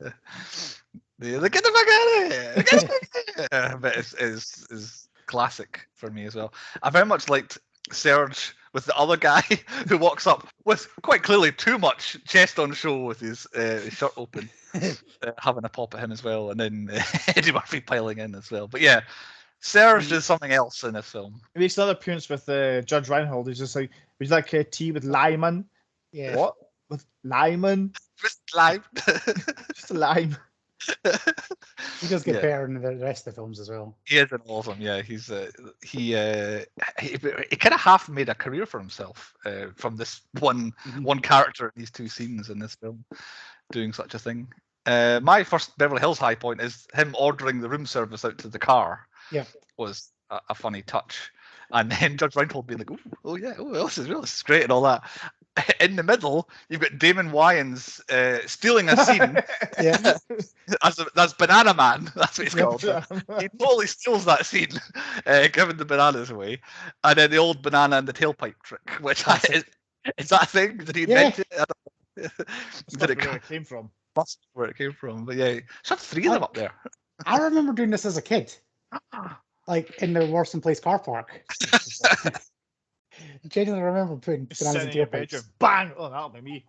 Get the fuck out of here! Get the fuck out of here! But it's classic for me as well. I very much liked Serge with the other guy who walks up with quite clearly too much chest on show with his shirt open, having a pop at him as well, and then Eddie Murphy piling in as well. But yeah, Serge is something else in this film. He makes another appearance with Judge Reinhold. He's just like, would you like tea with lime? Yeah. What? With lime? Just lime. Just a lime. He does get better in the rest of the films as well. He is an awesome, yeah. He's he kind of half made a career for himself from this one character in these two scenes in this film, doing such a thing. My first Beverly Hills high point is him ordering the room service out to the car. Yeah, was a funny touch, and then Judge Reinhold being like, "Oh yeah, this is great," and all that. In the middle, you've got Damon Wayans stealing a scene. yeah, that's Banana Man. That's what he's called. He totally steals that scene, giving the bananas away, and then the old banana and the tailpipe trick, which is that a thing? Did he invent it? Did it came from? That's where it came from. But yeah, should have three of them up there. I remember doing this as a kid, like in the Worston Place car park. I genuinely remember putting bananas in tailpipes. Bang! Oh, that'll be me.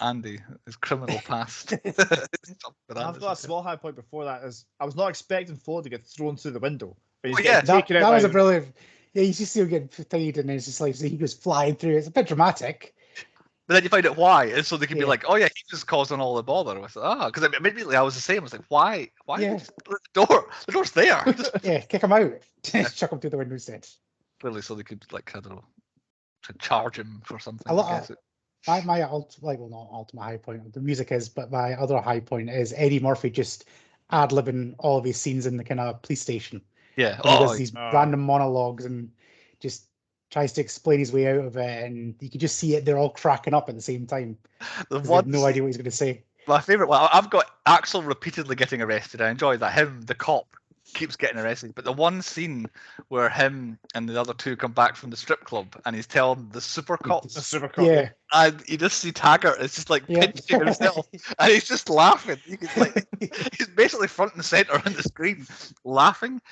Andy, his criminal past. I've got a small high point before that. Is I was not expecting Flo to get thrown through the window. But he's that was a brilliant. Yeah, you just see him getting thingied, and it's just like he goes flying through. It's a bit dramatic. But then you find out why, and so they can be like, "Oh yeah, he's just causing all the bother with it." Because immediately I was the same. I was like, "Why? Yeah. The door? The door's there." Yeah, kick him out. Chuck him through the window instead. Clearly, so they could like I don't know, to charge him for something. My not ultimate high point. The music is, but my other high point is Eddie Murphy just ad-libbing all of his scenes in the kind of police station. Yeah, he does these random monologues and just tries to explain his way out of it, and you can just see it. They're all cracking up at the same time. They have no idea what he's going to say. My favorite one. I've got Axel repeatedly getting arrested. I enjoy that. Him, the cop, keeps getting arrested. But the one scene where him and the other two come back from the strip club and he's telling the super cop, yeah, and you just see Taggart is just like pinching himself, and he's just laughing. You can like he's basically front and center on the screen, laughing,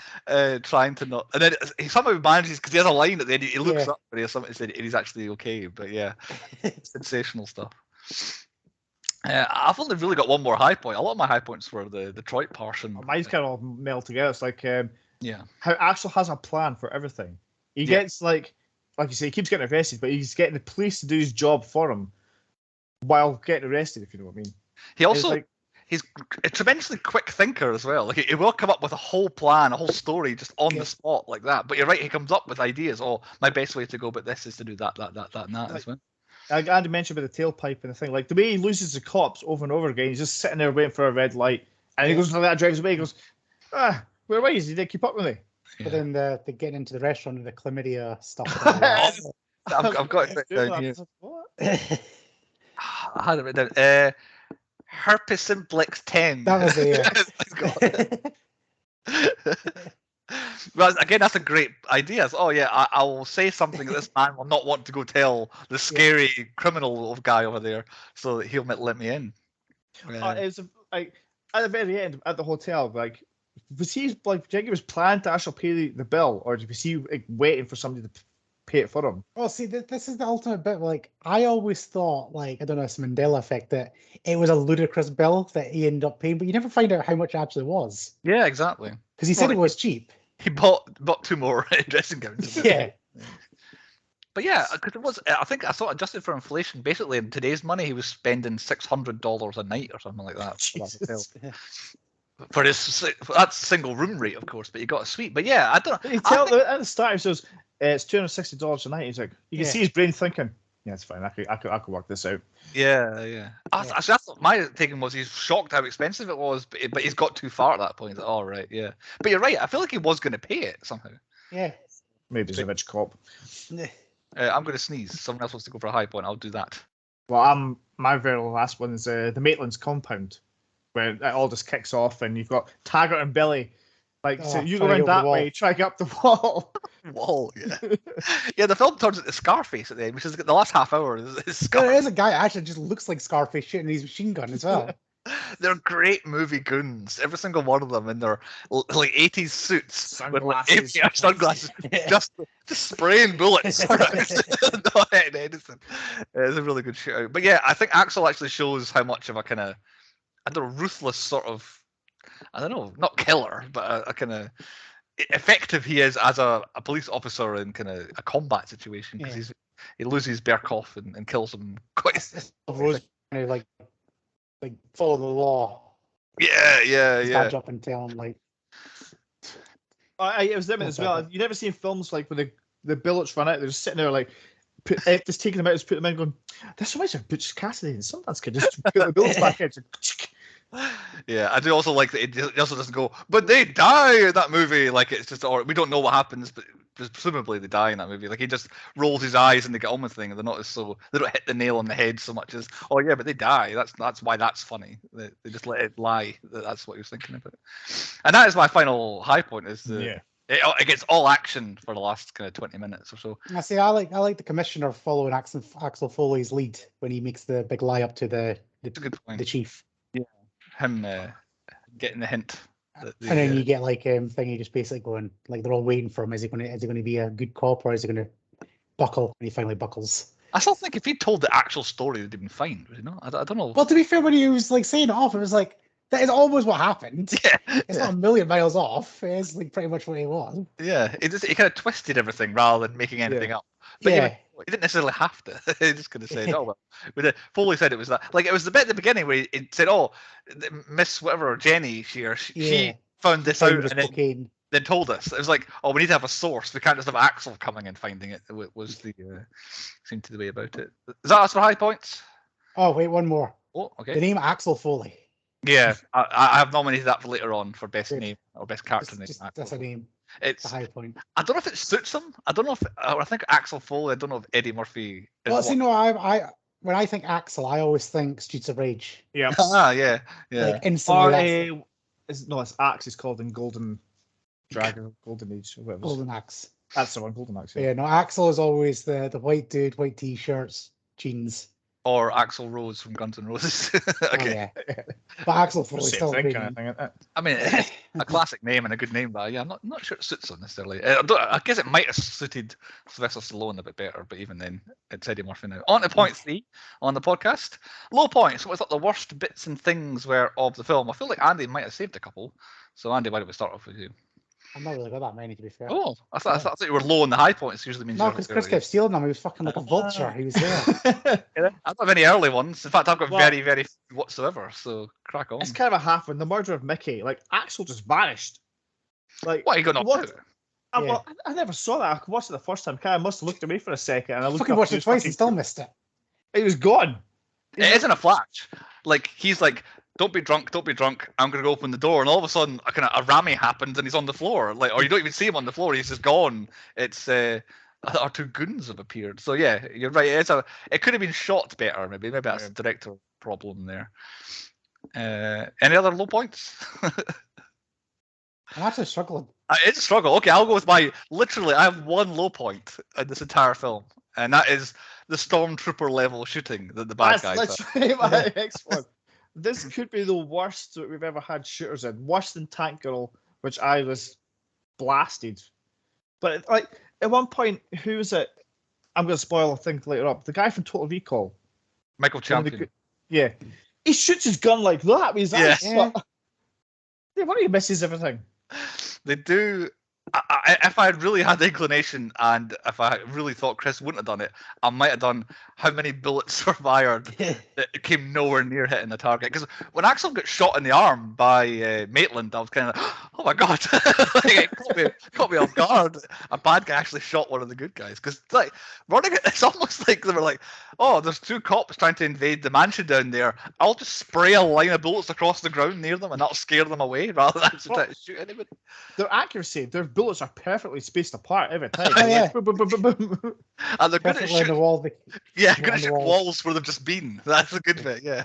trying to not. And then he somehow manages because he has a line at the end. He looks up and he has something to say, and he's actually okay. But yeah, sensational stuff. I've only really got one more high point. A lot of my high points were the Detroit portion. Mine's kind of all meld together. It's like how Axel has a plan for everything. He gets like you say, he keeps getting arrested, but he's getting the police to do his job for him while getting arrested. If you know what I mean. He also he's a tremendously quick thinker as well. Like he will come up with a whole plan, a whole story just on the spot like that. But you're right, he comes up with ideas. Oh, my best way to go about this is to do that, and that as well. I had to mention about the tailpipe and the thing, like the way he loses the cops over and over again. He's just sitting there waiting for a red light, and he goes like that, drives away. He goes, where is he? Did keep up with me? Yeah. But then the getting into the restaurant and the chlamydia stuff. I've got it down here. I had it written down. Herpes simplex 10. That was it. Well, again, that's a great idea. Oh yeah, I will say something that this man will not want to go tell the scary criminal guy over there, so that he'll let me in. It's like at the very end at the hotel. Like, was he like? Do you think he was planning to actually pay the bill, or was he like waiting for somebody to pay it for him? Well, see, this is the ultimate bit. Like, I always thought, like, I don't know, it's Mandela effect, that it was a ludicrous bill that he ended up paying, but you never find out how much it actually was. Yeah, exactly. Because he said it was cheap. He bought 2 more dressing gowns. Yeah. But yeah, because it was, I think I saw it adjusted for inflation. Basically, in today's money, he was spending $600 a night or something like that. For that's single room rate, of course, but you got a suite. But yeah, I don't know. At the start, he says it's $260 a night. He's like, you can see his brain thinking, Yeah, it's fine. I could work this out. Yeah. Actually, I thought my taking was he's shocked how expensive it was, but he's got too far at that point. He's like, oh, right, yeah. But you're right. I feel like he was going to pay it somehow. Yeah. Maybe he's a rich cop. I'm going to sneeze. Someone else wants to go for a high point. I'll do that. Well, my very last one is the Maitland's compound, where it all just kicks off, and you've got Taggart and Billy. So you go around that way, try to get up the wall. Yeah, the film turns into Scarface at the end, which is the last half hour. Is Scarface. There is a guy that actually just looks like Scarface shooting his machine gun as well. They're great movie goons, every single one of them in their like 80s suits, sunglasses, with sunglasses, just spraying bullets. Not hitting anything. It's a really good shootout. But yeah, I think Axel actually shows how much of a kind of, I don't know, ruthless sort of, I don't know, not killer, but a kind of effective he is as a police officer in kind of a combat situation, because he loses Berkoff and kills him quite. Like follow the law. Yeah. Catch up and tell him like. It was them as well. You never seen films like when the bullets run out. They're just sitting there like, just taking them out, just put them in, going, "This reminds me of Butch Cassidy." And sometimes could just put the bullets back in. Yeah, I do also like that it also doesn't go, but they die in that movie. Like it's just, or we don't know what happens, but presumably they die in that movie. Like he just rolls his eyes and they get on with things. They're not they don't hit the nail on the head so much as, oh yeah, but they die. That's why that's funny. They just let it lie. That's what he was thinking about. And that is my final high point. Is it gets all action for the last kind of 20 minutes or so. I see. I like the commissioner following Axel Foley's lead when he makes the big lie up to the chief. Yeah, him getting the hint. And then you get like thingy just basically going like they're all waiting for him. Is he going to be a good cop, or is he going to buckle? And he finally buckles. I still think if he told the actual story, it'd have been fine. You know, I don't know. Well, to be fair, when he was like saying it off, it was like that is almost what happened. Yeah, it's not a million miles off. It's like pretty much what he was. Yeah, he kind of twisted everything rather than making anything up. But he didn't necessarily have to. He just could have said, "Oh well." But Foley said it was that. Like it was the bit at the beginning where he said, "Oh, Miss whatever Jenny, she found this out and then told us." It was like, "Oh, we need to have a source. We can't just have Axel coming and finding it." Was the seemed to the way about it. Is that us for high points? Oh wait, one more. Oh, okay. The name Axel Foley. Yeah, I have nominated that for later on for best name or best character name. That's a name. It's a high point. I don't know if it suits him. I don't know if I think Axel Foley. I don't know if Eddie Murphy. I when I think Axel, I always think Streets of Rage. Yeah. Yeah. Like instantly. It's Axe is called in Golden Dragon, Golden Age, or whatever. Golden Axe. That's the one, Golden Axe. Yeah, no, Axel is always the white dude, white t-shirts, jeans. Or Axl Rose from Guns N' Roses. Okay. Oh, yeah. But Axel Foley still kind of thing, I mean, it's a classic name and a good name, but yeah, I'm not sure it suits him necessarily. I guess it might have suited Sylvester Stallone a bit better, but even then, it's Eddie Murphy now. On to point 3 on the podcast. Low points. What I thought the worst bits and things were of the film. I feel like Andy might have saved a couple. So Andy, why don't we start off with you? I'm not really got that many, to be fair. Oh, I thought you were low on the high points. Usually means no, because Chris kept stealing them. He was fucking like a vulture. He was there. I don't have any early ones. In fact, I've got very, very few whatsoever. So crack on. It's kind of a half one. The murder of Mickey. Like Axel just vanished. Like what? Are you going to? Well, I never saw that. I watched it the first time. I must have looked away for a second, and I fucking watched it twice and still missed it. He was gone. It isn't a flash. Like he's like, don't be drunk, don't be drunk. I'm gonna go open the door, and all of a sudden, a rammy happens, and he's on the floor. Like, or you don't even see him on the floor. He's just gone. It's our two goons have appeared. So yeah, you're right. It could have been shot better. Maybe that's a director problem there. Any other low points? I'm actually struggling. It's a struggle. Okay, I'll go with I have one low point in this entire film, and that is the stormtrooper level shooting that the bad guys. That's literally my next one. This could be the worst that we've ever had shooters in. Worse than Tank Girl, which I was blasted. But like at one point, who was it? I'm going to spoil a thing later up. The guy from Total Recall, Michael Champion. Yeah, he shoots his gun like that. He's yeah. What he misses everything. They do. if I had really had the inclination and if I really thought Chris wouldn't have done it, I might have done how many bullets were fired that came nowhere near hitting the target. Because when Axel got shot in the arm by Maitland, I was kind of like, oh my god, like, it caught me off guard. A bad guy actually shot one of the good guys. Because like running, it's almost like they were like, oh, there's two cops trying to invade the mansion down there. I'll just spray a line of bullets across the ground near them and that'll scare them away rather than actually try to shoot anybody. Their accuracy, their bullets are perfectly spaced apart every time. Oh, yeah. Boom, boom, boom, boom, boom. And they're good at Perfectly on the shooting. wall. Yeah, on good at the shooting walls. walls where they've just been. That's a good bit, yeah.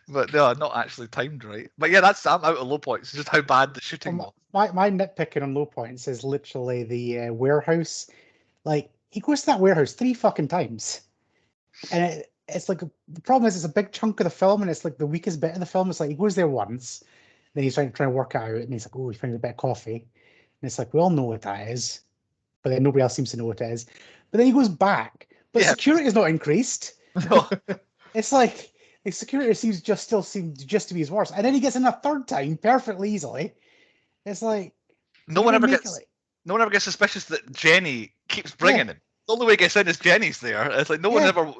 But no, not actually timed right. But yeah, I'm out of low points. It's just how bad the shooting was. My nitpicking on low points is literally the warehouse. Like, he goes to that warehouse 3 fucking times. And it's like, the problem is it's a big chunk of the film and it's like the weakest bit of the film. It's like he goes there once, then he's trying to work it out and he's like, oh, he finds a bit of coffee. And it's like, we all know what that is. But then nobody else seems to know what it is. But then he goes back. But Yeah. security is not increased. No. It's like the security seems to be his worst. And then he gets in a third time perfectly easily. It's like No one ever gets suspicious that Jenny keeps bringing him. The only way he gets in is Jenny's there. It's like no one ever.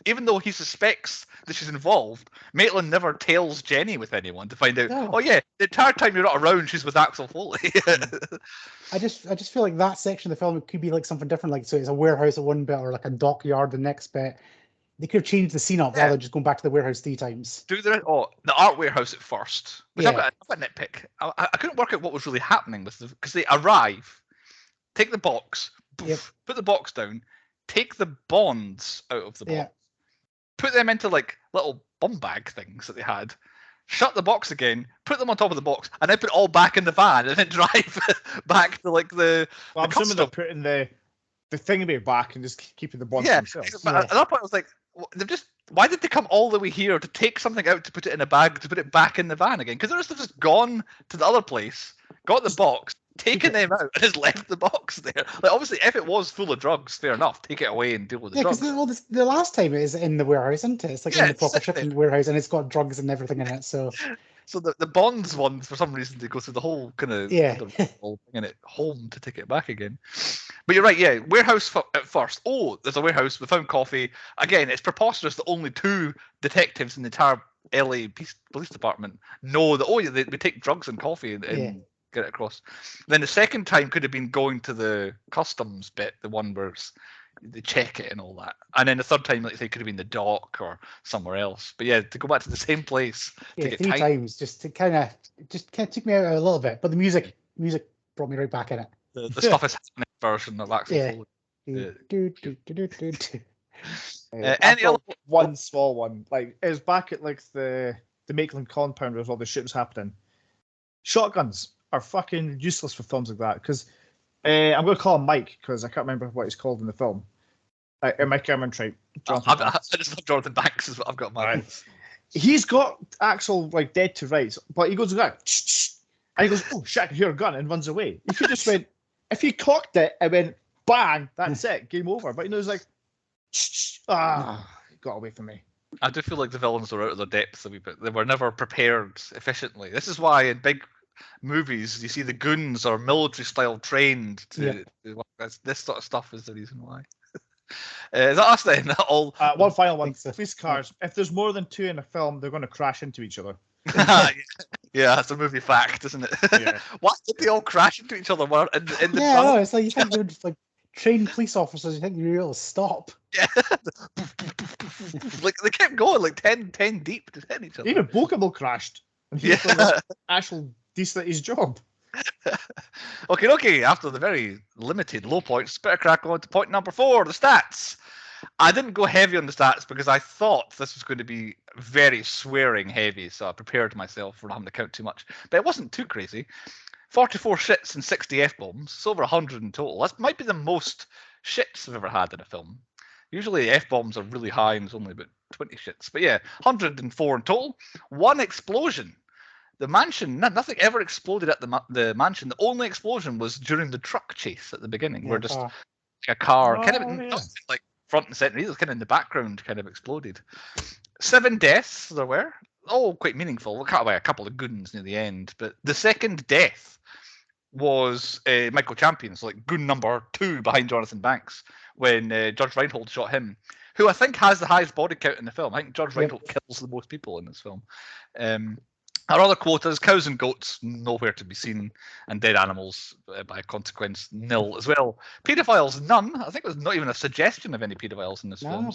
Even though he suspects that she's involved, Maitland never tells Jenny with anyone to find out. No. Oh yeah, the entire time you're not around, she's with Axel Foley. I just feel like that section of the film could be like something different. Like, so it's a warehouse at one bit or like a dockyard the next bit. They could have changed the scene up rather than just going back to the warehouse 3 times. The art warehouse at first. Which Yeah. I've got a nitpick. I couldn't work out what was really happening with them because they arrive, take the box, poof, put the box down, take the bonds out of the box, put them into like little bum bag things that they had, shut the box again, put them on top of the box, and then put it all back in the van and then drive back to like the. Well, I'm the assuming they're putting the thingamay back and just keeping the bonds themselves. But at that point, I was like, they've just. Why did they come all the way here to take something out to put it in a bag to put it back in the van again? Because they're just gone to the other place, got the box, taken them out, and just left the box there. Like obviously, if it was full of drugs, fair enough, take it away and deal with the drugs. Because the last time it is in the warehouse, isn't it? It's like in the proper shipping warehouse, and it's got drugs and everything in it. So the bonds one, for some reason, they go through the whole kind of bringing it home to take it back again. But you're right, yeah. Warehouse at first. Oh, there's a warehouse. We found coffee. Again, it's preposterous that only 2 detectives in the entire LA police department know that. Oh, yeah, we take drugs and coffee and get it across. Then the second time could have been going to the customs bit, the one where they check it and all that. And then the third time, like I say, could have been the dock or somewhere else. But yeah, to go back to the same place. Yeah, 3 times just took me out a little bit. But the music brought me right back in it. The stuff is happening version of Axel Foley. Any other one small one? Like it was back at like the Maitland compound where all the shit was happening. Shotguns are fucking useless for films like that because I'm going to call him Mike because I can't remember what he's called in the film. Mike Cameron, I just love Jonathan Banks is what I've got mine. He's got Axel like dead to rights, but he goes like, and he goes, "Oh shit, I can hear a gun," and runs away. If he just went, if he cocked it and went bang, that's it, game over. But he knows like, got away from me. I do feel like the villains were out of their depth a wee bit. They were never prepared efficiently. This is why in big movies you see the goons are military style trained to this sort of stuff is the reason why. Is that us then? All one final one. Police cars. If there's more than 2 in a film, they're going to crash into each other. Yeah, that's a movie fact, isn't it? Yeah. Why did they all crash into each other? In the no, it's like you think they're just like trained police officers. You think you're able to stop? Yeah, like they kept going like 10 deep to hit each other. Even Bogomil crashed, and he actually decent at his job. Okay. After the very limited low points, better crack on to point number 4, the stats. I didn't go heavy on the stats because I thought this was going to be very swearing heavy, so I prepared myself for having to count too much. But it wasn't too crazy. 44 shits and 60 F-bombs, so over 100 in total. That might be the most shits I've ever had in a film. Usually F-bombs are really high and it's only about 20 shits. But yeah, 104 in total. 1 explosion. The mansion, nothing ever exploded at the mansion. The only explosion was during the truck chase at the beginning, where just a car, like front and center, kind of in the background, kind of exploded. 7 deaths there were, all quite meaningful. We cut away a couple of goons near the end, but the second death was Michael Champion, so like goon number 2 behind Jonathan Banks when Judge Reinhold shot him, who I think has the highest body count in the film. I think Judge Reinhold kills the most people in this film. Our other quotas: cows and goats, nowhere to be seen, and dead animals, by consequence, nil as well. Paedophiles, none. I think there's not even a suggestion of any paedophiles in this film.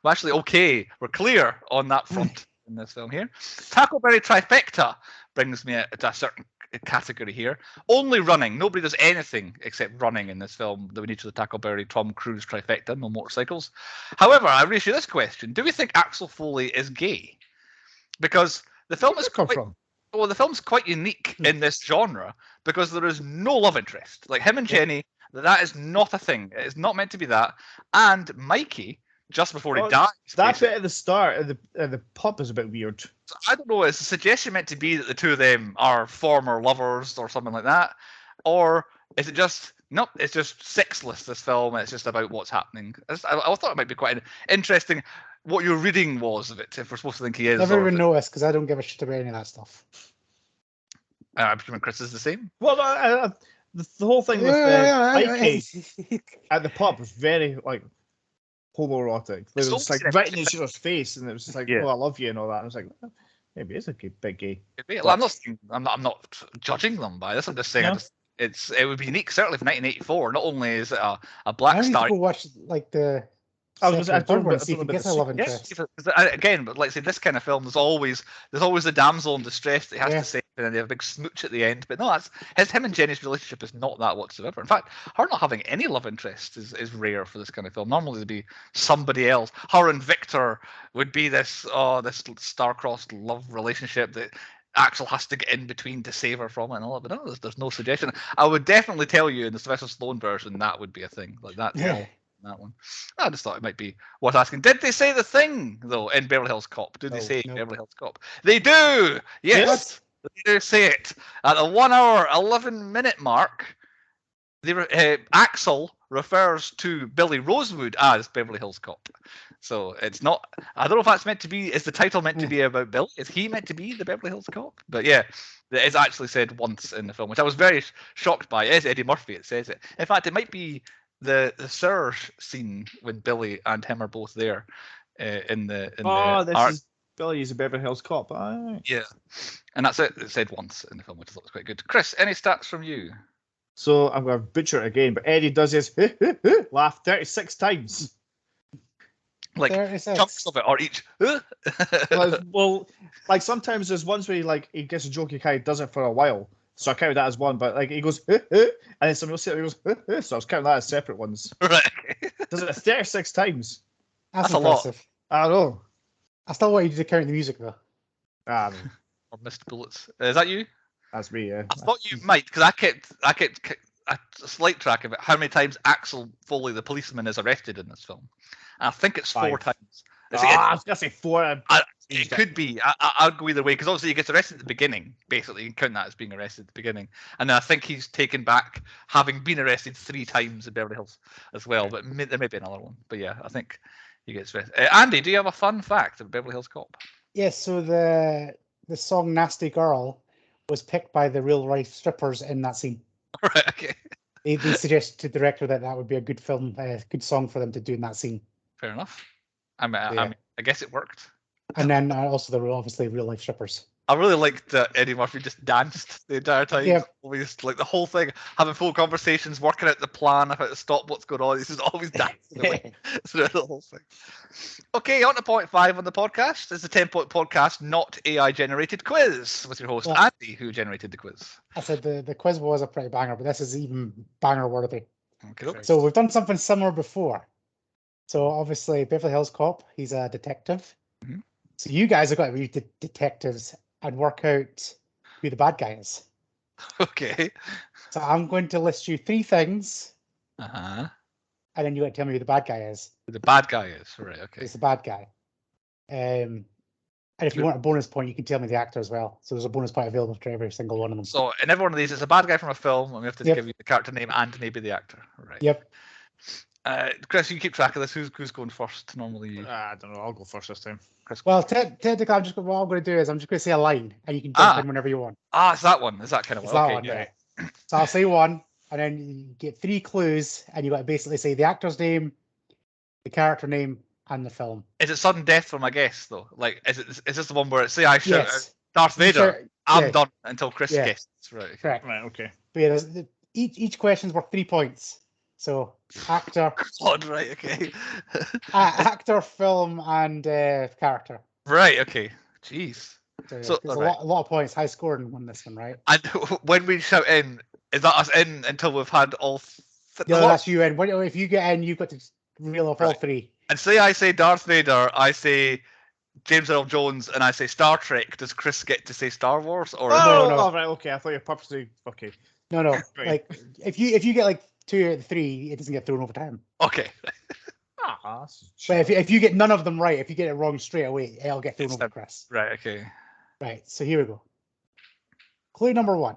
We're actually okay. We're clear on that front in this film here. Tackleberry trifecta brings me to a certain category here. Only running. Nobody does anything except running in this film that we need for the Tackleberry Tom Cruise trifecta. No motorcycles. However, I raise you this question: do we think Axel Foley is gay? Because the film is the film's quite unique in this genre because there is no love interest. Like him and Jenny, that is not a thing. It is not meant to be that. And Mikey, just before he dies, that bit at the start of the pub is a bit weird. So I don't know. Is the suggestion meant to be that the two of them are former lovers or something like that, or is it just nope? It's just sexless. This film. It's just about what's happening. I thought it might be quite interesting. What your reading was of it, if we're supposed to think he is. Never even noticed because I don't give a shit about any of that stuff. I'm assuming Chris is the same. Well, the whole thing with Mikey at the pub was very like homoerotic. It was just, like right in each other's face, and it was just like, "Oh, I love you" and all that. And I was like, well, maybe it's a bit gay. Well, I'm not judging them by this. I'm just saying it would be unique, certainly for 1984. Not only is it a black star. Go watch like the. Again, but like say this kind of film, there's always the damsel in distress that he has to save, and then they have a big smooch at the end. But no, him and Jenny's relationship is not that whatsoever. In fact, her not having any love interest is rare for this kind of film. Normally it'd be somebody else. Her and Victor would be this star-crossed love relationship that Axel has to get in between to save her from it and all that. But no, there's no suggestion. I would definitely tell you in the Sylvester Stallone version that would be a thing like that. Yeah. That one. I just thought it might be worth asking. Did they say the thing though in Beverly Hills Cop? Do they say Beverly Hills Cop? They do. Yes, they do say it at the 1 hour 11-minute mark. Axel refers to Billy Rosewood as Beverly Hills Cop. So it's not. I don't know if that's meant to be. Is the title meant to be about Billy? Is he meant to be the Beverly Hills Cop? But yeah, it is actually said once in the film, which I was very shocked by. It is Eddie Murphy. It says it. In fact, it might be the Surge scene when Billy and him are both there in the is Billy's a Beverly Hills Cop. Yeah, and that's it. It said once in the film, which I thought was quite good. Chris, any stats from you? So I'm going to butcher it again, but Eddie does his laugh 36 times. Like 36. Chunks of it, or each. Well, like sometimes there's ones where he gets a joke, he kind of does it for a while. So I count that as one, but like he goes, and then somebody else goes, so I was counting that as separate ones. Right. Does it 36 times? That's impressive. A lot. I don't know. I still want you to count the music though. Or missed bullets. Is that you? That's me. Yeah. I thought you might, because I kept a slight track of it. How many times Axel Foley, the policeman, is arrested in this film? And I think it's 4 times. I was gonna say 4. It could be. I'll go either way, because obviously he gets arrested at the beginning. Basically, you can count that as being arrested at the beginning, and then I think he's taken back, having been arrested 3 times in Beverly Hills as well. But there may be another one. But yeah, I think he gets arrested. Andy, do you have a fun fact of Beverly Hills Cop? Yes. So the song "Nasty Girl" was picked by the real life strippers in that scene. Right. Okay. They suggested to the director that would be a good good song for them to do in that scene. Fair enough. I mean, I guess it worked. And then also there were obviously real life strippers. I really liked that Eddie Murphy just danced the entire time. Yeah. Always, like the whole thing, having full conversations, working out the plan of how to stop what's going on. He's just always dancing away through the whole thing. Okay, on to point 5 on the podcast. It's a 10-point podcast, not AI generated quiz, with your host Andy, who generated the quiz. I said the quiz was a pretty banger, but this is even banger worthy. Okay. So we've done something similar before. So obviously Beverly Hills Cop, he's a detective. Mm-hmm. So you guys have got to be detectives and work out who the bad guy is. Okay. So I'm going to list you 3 things. Uh-huh. And then you got to tell me who the bad guy is. Who the bad guy is, right, okay. It's the bad guy. And if you want a bonus point, you can tell me the actor as well. So there's a bonus point available for every single one of them. So in every one of these, it's a bad guy from a film, and we have to give you the character name and maybe the actor. Right. Yep. Chris, you keep track of this. Who's going first normally? I don't know. I'll go first this time. Chris. Well, technically, what I'm going to do is I'm just going to say a line, and you can jump in whenever you want. It's that one. Is that kind of one? That okay, one, yeah. So I'll say one, and then you get 3 clues, and you got to basically say the actor's name, the character name, and the film. Is it sudden death for my guess though? Like, is this the one where say I shout out Yes. Darth You Vader? shout- I'm yeah. done until Chris Yeah. guesses. Right. Okay. Correct. Right, okay. But yeah, each question's worth 3 points. So actor, God, right. Okay. actor, film, and character. Right. Okay. Jeez. So, So, there's alright. a lot of points. High scoring won this one, right? And when we shout in, is that us in until we've had all? No, that's you in. If you get in, you've got to reel off all Right. 3. And say I say Darth Vader, I say James Earl Jones, and I say Star Trek. Does Chris get to say Star Wars? Or No, no. Oh, right, okay. I thought you were purposely... Okay. No. Right. Like if you get like 2 out of 3, it doesn't get thrown over time. Okay. Ah, But if you get none of them right, if you get it wrong straight away, it'll get thrown It's over Chris. Right. Okay. Right. So here we go. Clue number 1.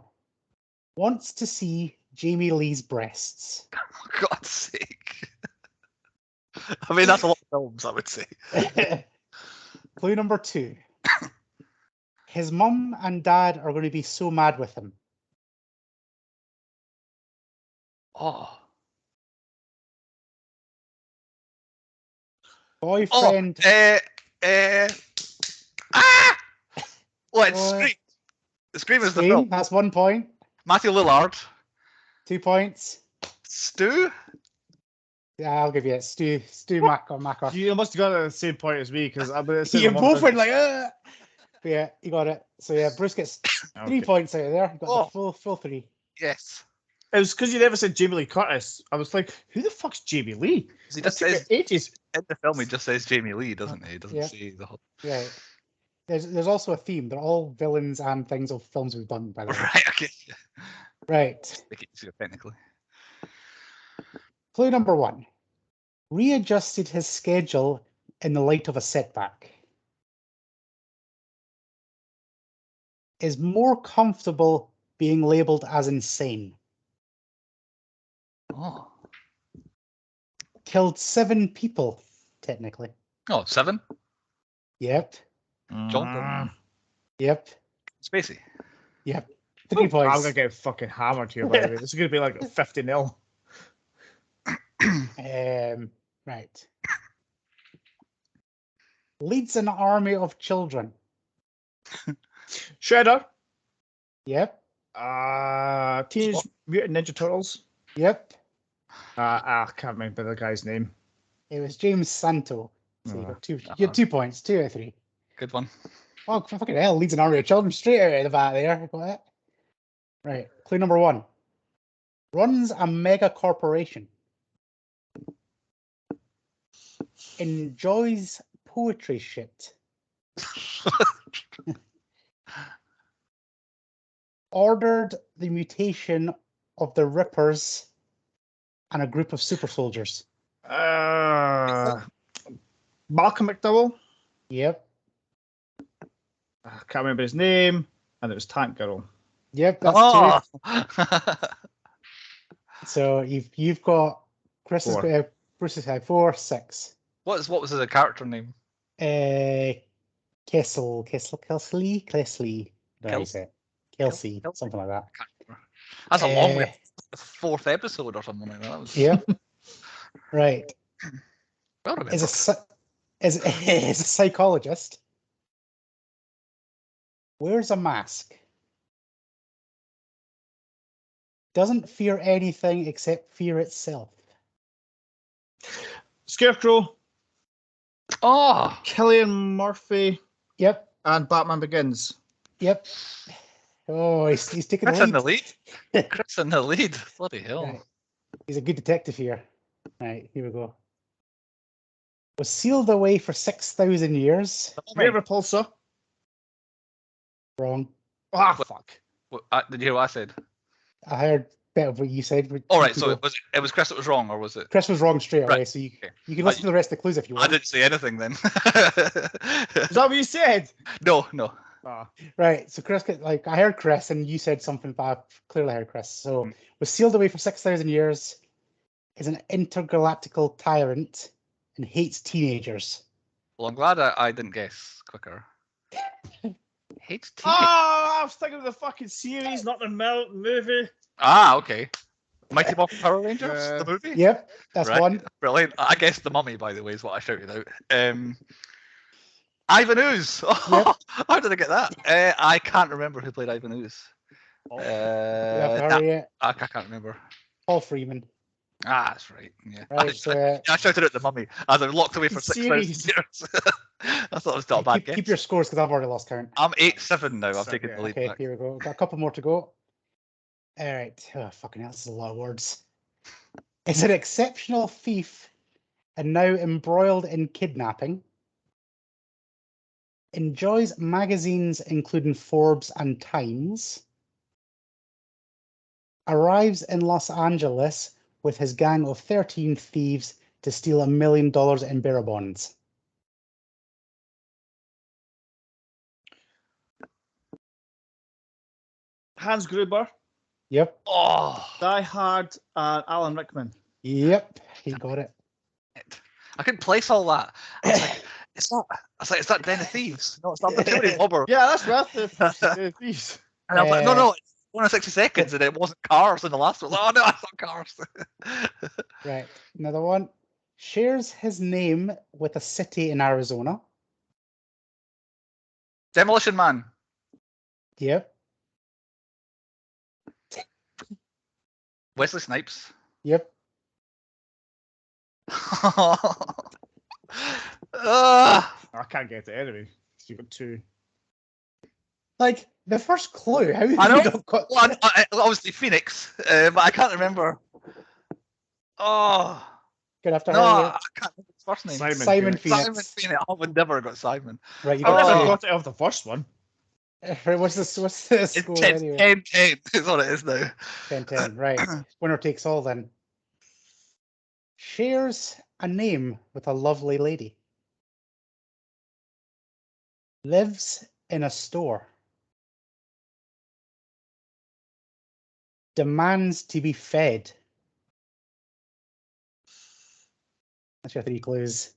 Wants to see Jamie Lee's breasts. For God's sake. I mean, that's a lot of films, I would say. Clue number 2. His mum and dad are going to be so mad with him. Oh. Boyfriend. Ah! What? Boy. Scream. The Scream is the Scream, film. that's 1 point. Matthew Lillard. 2 points. Stu. Yeah, I'll give you it. Stu Macker. You must have got it at the same point as me, because I'm You both went like, But yeah, you got it. So yeah, Bruce gets 3 points out of there. You got the full 3. Yes. It was because you never said Jamie Lee Curtis. I was like, who the fuck's Jamie Lee? He just That took says me ages. in the film. He just says Jamie Lee, doesn't he? He doesn't Yeah. say the whole. Yeah. There's also a theme. They're all villains and things of films we've done, by the way. Right. Okay. Right. Make it easier technically. Clue number 1. Readjusted his schedule in the light of a setback. Is more comfortable being labelled as insane. Oh. Killed 7 people, technically. Oh, 7. Yep. John. Yep. Spacey. Yep. 3 points. I'm going to get fucking hammered here, by the way. This is going to be like 50-0. Right. Leads an army of children. Shredder. Yep. Teenage Mutant Ninja Turtles. Yep. I can't remember the guy's name. It was James Santo. So you got 2. Uh-huh. You got 2 points. 2 out of 3. Good one. Oh, fucking hell. Leads an army of children straight out of the bat there. Got it. Right. Clue number 1. Runs a mega corporation. Enjoys poetry shit. Ordered the mutation of the Rippers and a group of super soldiers. Malcolm McDowell. Yep. I can't remember his name. And it was Tank Girl. Yep, that's Oh. 2. So you've got Chris has 4. got Bruce has had 4, 6. what was the character name? Kessel. Kelsey, Kelsey. something like that. That's a long way. 4th episode or something like that. That was Yeah. Right. well remembered. Is a psychologist. Wears a mask. Doesn't fear anything except fear itself. Scarecrow. Oh, Cillian Murphy. Yep. And Batman Begins. Yep. Oh, he's taking Chris the in the lead. lead. Chris in the lead. Bloody hell. Right. He's a good detective here. Right, here we go. Was sealed away for 6,000 years. Ray Repulsor. Wrong. Ah, What? fuck. Did you hear what I said? I heard better what you said. but All you right, can so go. it was Chris that was wrong, or was it? Chris was wrong straight away, Right, so you okay. can listen to the rest of the clues if you I want. didn't say anything then. Is that what you said? No. Ah. Right, so Chris, like I heard Chris, and you said something, but I clearly heard Chris. So was sealed away for 6,000 years, is an intergalactical tyrant, and hates teenagers. Well, I'm glad I didn't guess quicker. Hates tea. I was thinking of the fucking series, not the movie. Ah, okay. Mighty Morphin Power Rangers, the movie? Yep, that's Right, one. brilliant. I guess The Mummy, by the way, is what I shouted out. Ivan Ooze. Yep. How did I get that? I can't remember who played Ivan Ooze. You have to hurry it. I can't remember. Paul Freeman. Ah, that's right. Yeah. Right, so I shouted out The Mummy as I was locked away for 6,000 Series. years. I thought it was not a bad guess. keep your scores because I've already lost count. I'm 8-7 now. I've So, taken yeah. the lead Okay, back. here we go. We've got a couple more to go. All right. Oh, fucking hell, this is a lot of words. Is an exceptional thief and now embroiled in kidnapping. Enjoys magazines including Forbes and Times. Arrives in Los Angeles with his gang of 13 thieves to steal $1 million in bearer bonds. Hans Gruber, Yep. Oh, Die Hard, and Alan Rickman. Yep. He got it. I couldn't place all that. I was like, it's not. I was like, it's not Den of Thieves. No, it's not the Tony Robber. Yeah, that's worth the these. And I was like, no, it's 160 seconds, and it wasn't Cars in the last one. Oh no, it's not Cars. Right. Another one. Shares his name with a city in Arizona. Demolition Man. Yep. Wesley Snipes. Yep. Ah, I can't get it anyway. You got two. Like the first clue. How did I know. you not got well, obviously Phoenix, but I can't remember. Oh Gonna have to no, hurry I up. can't remember his first name. Simon Phoenix. Phoenix. Simon Phoenix. I would never got Simon. Right, you I got never Oh. got it off the first one. Right, what's this It's score 10, anyway? 10 is what it is now. 10-10. Right. Winner takes all then. Shares a name with a lovely lady. Lives in a store. Demands to be fed. That's your 3 clues.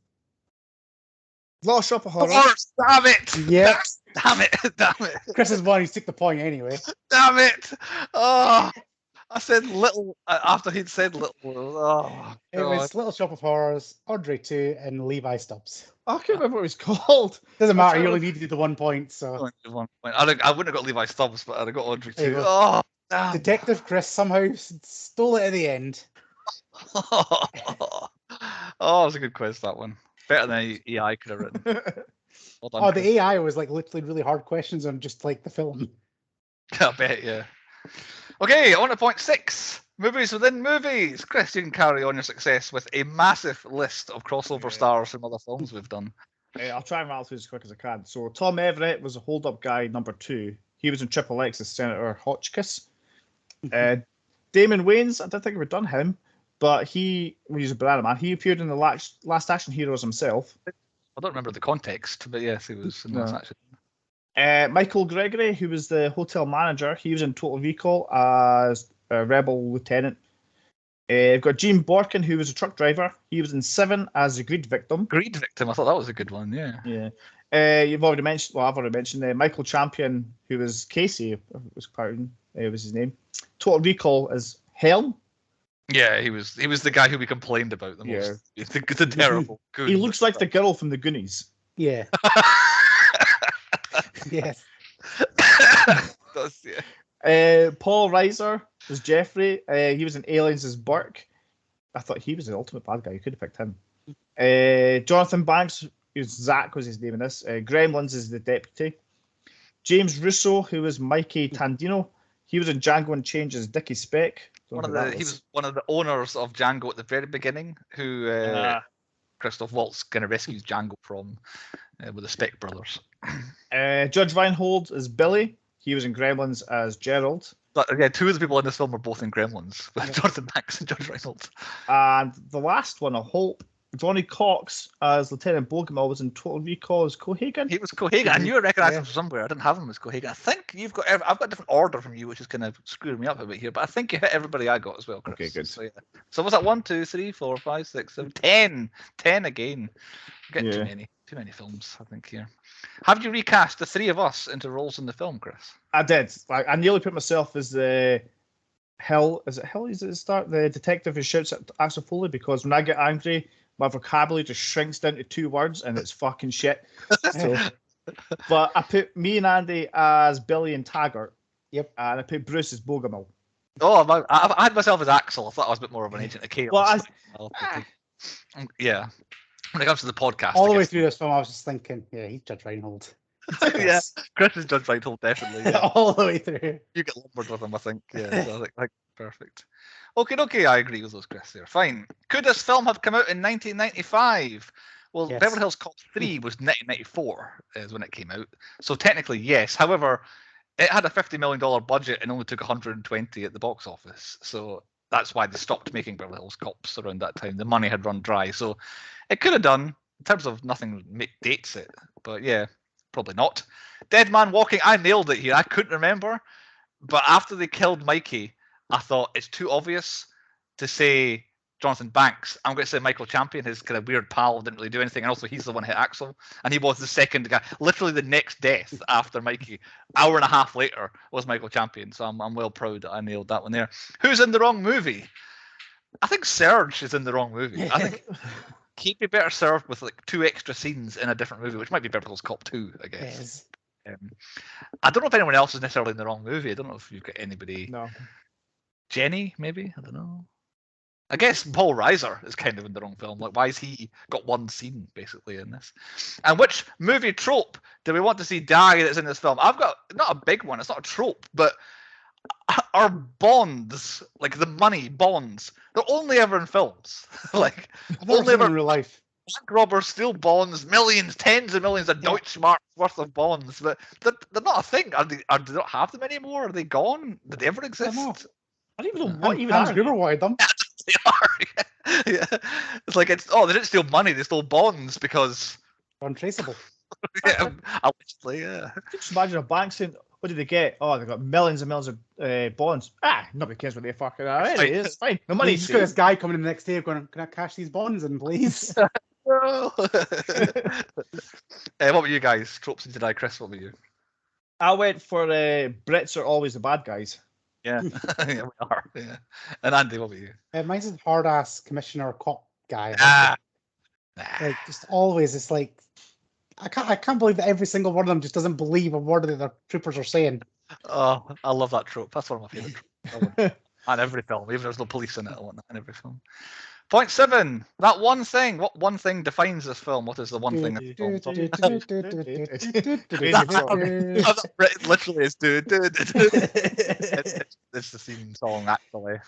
Little Shop of Horrors. Horse, damn it! Yep. Damn it! Damn it! Chris is one, he took the point anyway. Damn it! Oh, I said little after he'd said little. Oh, It God. was Little Shop of Horrors, Audrey 2, and Levi Stubbs. I can't remember what it was called. Doesn't I'm matter, trying you to- only needed the 1 point, so. Only 1 point. I wouldn't have got Levi Stubbs, but I'd have got Audrey There you too. go. Oh, damn. Detective Chris somehow stole it at the end. Oh, it was a good quiz, that one. Better than AI could have written. Well done, Oh, Chris. the AI was like literally really hard questions on just like the film. I bet, yeah. Okay, on to point 6. Movies within movies. Chris, you can carry on your success with a massive list of crossover Yeah. stars from other films we've done. I'll try and rattle through as quick as I can. So Tom Everett was a hold-up guy number 2. He was in Triple X as Senator Hotchkiss. Damon Wayans, I don't think we've done him, but he was a banana man. He appeared in the Last Action Heroes himself. I don't remember the context, but yes, he was in this No. actually. Michael Gregory, who was the hotel manager, he was in Total Recall as a rebel lieutenant. We've got Gene Borkin, who was a truck driver. He was in Seven as a greed victim. Greed Victim, I thought that was a good one, yeah. Yeah. You've already mentioned. Well, I've already mentioned Michael Champion, who was Casey. Was pardon, was his name. Total Recall as Helm. Yeah, he was the guy who we complained about the most. The terrible. He looks like the girl from the Goonies. Yeah. Yes. Does, yeah. Paul Reiser was Jeffrey. He was in Aliens as Burke. I thought he was the ultimate bad guy. You could have picked him. Jonathan Banks, who's Zach, was his name in this. Gremlins is the deputy. James Russo, who was Mikey Tandino. He was in Django Unchained as Dickie Speck. He was one of the owners of Django at the very beginning, who Christoph Waltz kind of rescues Django from with the Speck brothers. Judge Reinhold is Billy. He was in Gremlins as Gerald. But again, 2 of the people in this film are both in Gremlins, with Jonathan Banks and Judge Reynolds. And the last one, I hope, Johnny Cox as Lieutenant Bogomil was in Total Recall as Cohagen. He was Cohagen. I knew I recognised him from somewhere. I didn't have him as Cohagen. I think I've got a different order from you, which is kind of screwing me up a bit here. But I think you hit everybody I got as well, Chris. Okay, good. So, yeah. So was that 1, 2, 3, 4, 5, 6, 7, 10? 10 again. I'm getting too many films, I think, here. Have you recast the 3 of us into roles in the film, Chris? I did. I nearly put myself as the Hill. Is it Hill? Is it the start? The detective who shouts at Axel Foley because when I get angry, my vocabulary just shrinks down to 2 words and it's fucking shit. So, but I put me and Andy as Billy and Taggart. Yep. And I put Bruce as Bogomil. Oh, I had myself as Axel. I thought I was a bit more of an agent of chaos. Well, yeah. When it comes to the podcast, all the way through this film, I was just thinking, yeah, he's Judge Reinhold. Yeah, Chris is Judge Reinhold, definitely. Yeah. All the way through. You get lumbered with him, I think. Yeah, so I think perfect. Okay, I agree with those, Chris. There, fine. Could this film have come out in 1995? Well, Yes. Beverly Hills Cop 3 was 1994 is when it came out, so technically yes. However, it had a $50 million budget and only took 120 at the box office, so that's why they stopped making Beverly Hills Cops around that time. The money had run dry, so it could have done. In terms of nothing dates it, but yeah, probably not. Dead Man Walking, I nailed it here. I couldn't remember, but after they killed Mikey, I thought it's too obvious to say Jonathan Banks. I'm going to say Michael Champion, his kind of weird pal, didn't really do anything, and also he's the one who hit Axel, and he was the second guy. Literally the next death after Mikey, hour and a half later, was Michael Champion. So I'm well proud that I nailed that one there. Who's in the wrong movie? I think Serge is in the wrong movie. I think he'd be better served with like 2 extra scenes in a different movie, which might be Beverly Hills Cop 2, I guess. I don't know if anyone else is necessarily in the wrong movie. I don't know if you've got anybody. No. Jenny, maybe? I don't know. I guess Paul Reiser is kind of in the wrong film. Like, why has he got one scene, basically, in this? And which movie trope do we want to see die that's in this film? I've got, not a big one, it's not a trope, but our bonds, like the money bonds, they're only ever in films. Like, only ever in real life. Bank robbers steal bonds, millions, tens of millions of Deutschmarks worth of bonds, but they're not a thing. Do they not have them anymore? Are they gone? Did they ever exist? I don't even know what even Hans Gruber wanted them. They are. Yeah. It's like they didn't steal money, they stole bonds because Untraceable. yeah, allegedly, yeah. Just imagine a bank saying, what did they get? Oh, they got millions and millions of bonds. Nobody cares what they fucking are. Anyway, it's fine. The money's just got this guy coming in the next day going, can I cash these bonds in, please? What were you guys? Tropes into die, Chris, what were you? I went for Brits are always the bad guys. Yeah, yeah, we are. Yeah. And Andy, what were you? Mine's a hard ass commissioner cop guy. Like just always, it's like I can't believe that every single one of them just doesn't believe a word that the troopers are saying. Oh, I love that trope. That's one of my favorite tropes. And every film, even if there's no police in it, I want that in every film. Point 7. That one thing. What one thing defines this film? What is the one thing? Literally, it's it's the theme song, actually.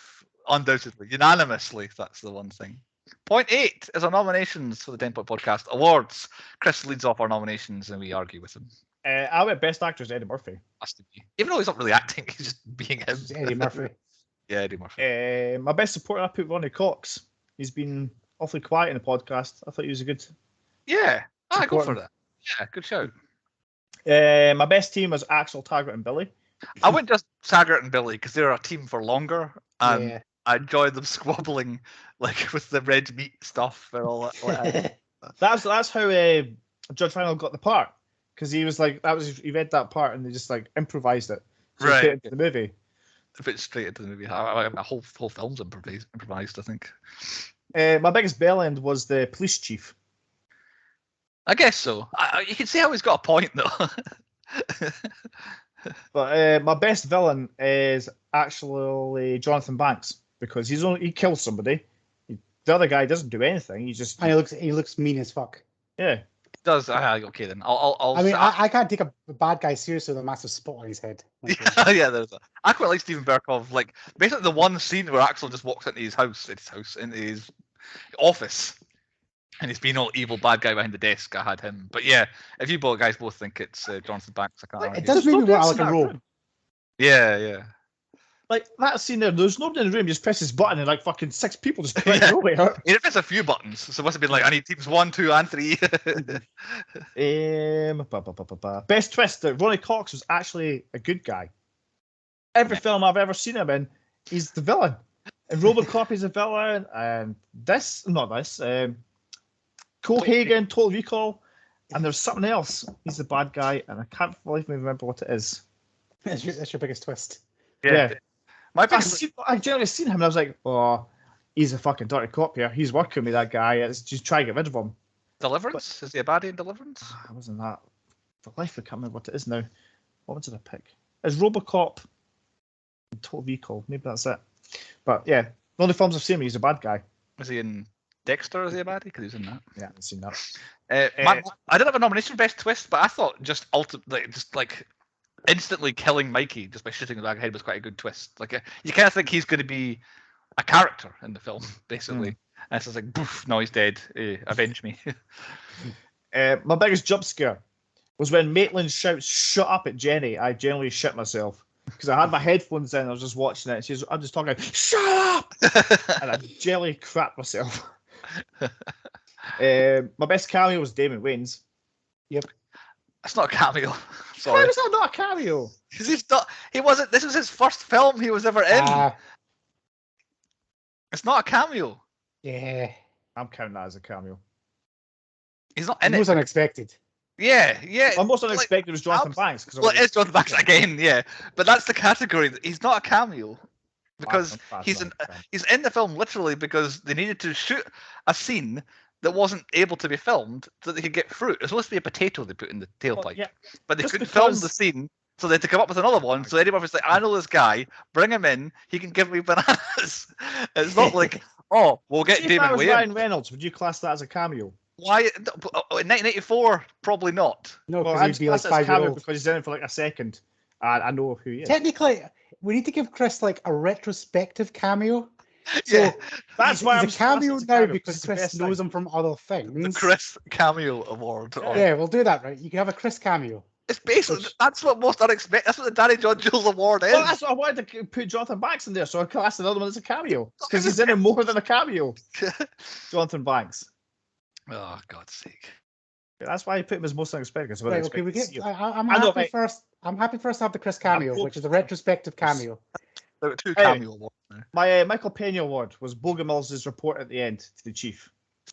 Undoubtedly, unanimously, that's the one thing. Point 8 is our nominations for the 10 Point Podcast Awards. Chris leads off our nominations and we argue with him. I went Best Actor as Eddie Murphy. Has to be. Even though he's not really acting, he's just being him. It's Eddie Murphy. Yeah, Eddie Murphy. My best supporter, I put Ronnie Cox. He's been awfully quiet in the podcast. I thought he was a good. Yeah, I go for that. Yeah, good shout. My best team was Axel, Taggart, and Billy. I went just Taggart and Billy because they're a team for longer, and I enjoyed them squabbling like with the red meat stuff and all that. That's how Judge Reinhold got the part, because he was like he read that part and they just like improvised it. So right. Into the movie. A bit straight into the movie. My whole film's improvised, I think. My biggest bell end was the police chief. I guess so. You can see how he's got a point, though. But my best villain is actually Jonathan Banks, because he kills somebody. The other guy doesn't do anything. He looks mean as fuck. Yeah. Does okay then? I can't take a bad guy seriously with a massive spot on his head. Yeah, there's that. I quite like Steven Berkoff. Like basically the one scene where Axel just walks into his office, and he's being all evil bad guy behind the desk. I had him, but yeah, if you guys both think it's Jonathan Banks, I can't argue. It does make me want like a rope. Yeah. Like that scene there's nobody in the room, just press his button and like fucking 6 people just press nowhere. It press a few buttons, so it must have been like I need teams 1, 2, and 3. Best twist that Ronnie Cox was actually a good guy. Every film I've ever seen him in, he's the villain. And RoboCop he's a villain, and Cohagen, Total Recall, and there's something else. He's the bad guy, and I can't believe me remember what it is. That's your biggest twist. Yeah. My opinion, I generally seen him and I was like, oh, he's a fucking dirty cop here. He's working with that guy. It's just try to get rid of him. Deliverance? Is he a baddie in Deliverance? I wasn't that. For life, I can't remember what it is now. What one did I pick? It's RoboCop and Total Recall. Maybe that's it. But yeah, the only films I've seen him, he's a bad guy. Is he in Dexter? Is he a baddie? Because he's in that. Yeah, I haven't seen that. I didn't have a nomination for best twist, but I thought just instantly killing Mikey just by shooting him back head was quite a good twist. Like you kind of think he's going to be a character in the film, basically. And it's just like, poof, no, he's dead. Avenge me. My biggest jump scare was when Maitland shouts "shut up" at Jenny. I generally shit myself because I had my headphones in. I was just watching it. I'm just talking, "Shut up," and I generally crap myself. My best cameo was Damon Wayans. Yep. That's not a cameo. Sorry. Why was that not a cameo? Because he's not. He wasn't. This was his first film he was ever in. It's not a cameo. Yeah. I'm counting that as a cameo. He's not in It it. was unexpected. Yeah. My most unexpected was Jonathan Banks. Well, it is Jonathan Banks again, yeah. But that's the category. He's not a cameo. Because he's in the film literally because they needed to shoot a scene that wasn't able to be filmed so they could get fruit. It was supposed to be a potato they put in the tailpipe. Well, yeah. But they couldn't film the scene, so they had to come up with another one. So Eddie Murphy's like, I know this guy, bring him in, he can give me bananas. It's not like, oh, we'll get Damon Wayans. Ryan Reynolds, would you class that as a cameo? Why? In 1984, probably not. No, Well, because I'd he'd be like class it as a cameo 5-year-old. because he's in it for like a second. And I know who he is. Technically, we need to give Chris like a retrospective cameo. So Yeah, That's why I'm he's a cameo it's a now cameo, because it's the Chris best knows thing. him from other things. the Chris Cameo Award. Yeah, we'll do that, right? You can have a Chris cameo. It's basically, that's what most unexpected, that's what the Danny John Jules Award is. Well, that's what I wanted to put Jonathan Banks in there, so I class another one as a cameo because he's in it more than a cameo. Jonathan Banks. Oh, God's sake. That's why I put him as most unexpected. So Right, okay, we get. I'm I know, happy mate. first. I'm happy first to have the Chris cameo, which is a retrospective cameo. There were two Hey. cameo awards now. My Michael Pena award was Bogomil's report at the end to the chief.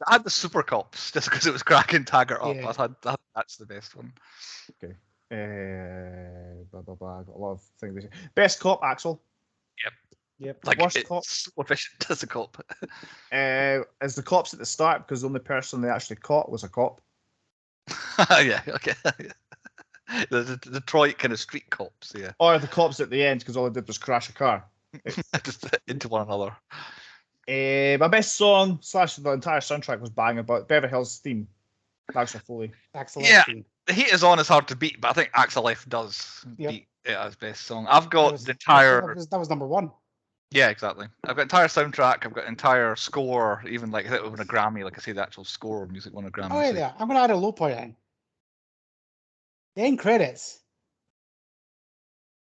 I had the Super Cops just because it was cracking Taggart up. Yeah. That's the best one. Okay. Blah blah blah. I got a lot of things. Best cop, Axel. Yep. Like Worst it's cop. so efficient as a cop. As the cops at the start because the only person they actually caught was a cop. Yeah, okay. The Detroit kind of street cops, yeah. Or the cops at the end because all they did was crash a car. Just into one another. My best song / the entire soundtrack was banging, but Beverly Hills theme. Axel Foley. Axel Yeah. F. The Heat is On is hard to beat, but I think Axel F does Yep. beat it as best song. I've got the entire. That was number one. Yeah, exactly. I've got entire soundtrack. I've got entire score. Even like it won a Grammy. Like I say, the actual score of music won a Grammy. Oh yeah, so- yeah. I'm gonna add a low point in. The end credits.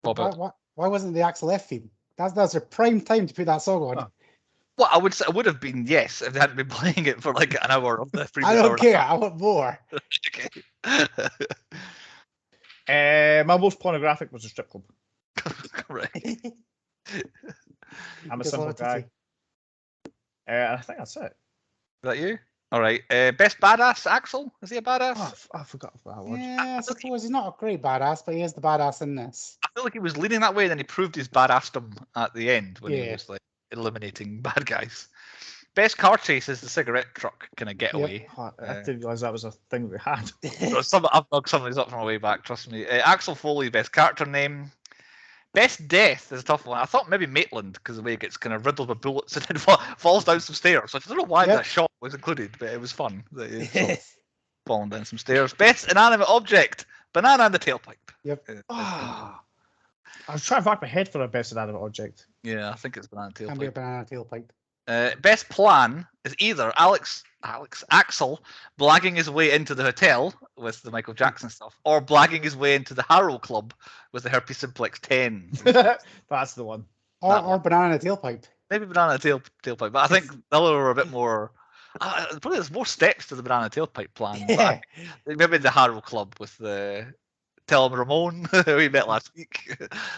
What about- Why wasn't the Axel F theme? That's a prime time to put that song on. Oh. Well, I would say it would have been yes if they hadn't been playing it for like an hour of the previous I hour. don't care. I want more. Okay. My most pornographic was a strip club. Right. I'm a Just simple wanted to guy. see. I think that's it. Is that you? All right. Best badass, Axel? Is he a badass? Oh, I forgot that one. Yeah, I suppose he's not a great badass, but he is the badass in this. I feel like he was leaning that way, and then he proved his badassdom at the end when he Yeah. was like eliminating bad guys. Best car chase is the cigarette truck kind of getaway. Oh, I didn't realise that was a thing we had. I've dug some of these up from way back, trust me. Axel Foley, best character name. Best death is a tough one. I thought maybe Maitland, because the way it gets kind of riddled with bullets and then falls down some stairs. I don't know why that shot was included, but it was fun. That he sort of falling down some stairs. Best inanimate object, banana and the tailpipe. Yep. I was trying to back my head for a best inanimate object. Yeah, I think it's banana Can be a tailpipe. banana tailpipe. Best plan is either Axel blagging his way into the hotel with the Michael Jackson stuff, or blagging his way into the Harrow Club with the Herpes Simplex 10. That's the one. Or banana tailpipe. Maybe banana tailpipe, but I think the other were a bit more. Probably there's more steps to the banana tailpipe plan. But I think maybe the Harrow Club with the Tell him Ramon we met last week.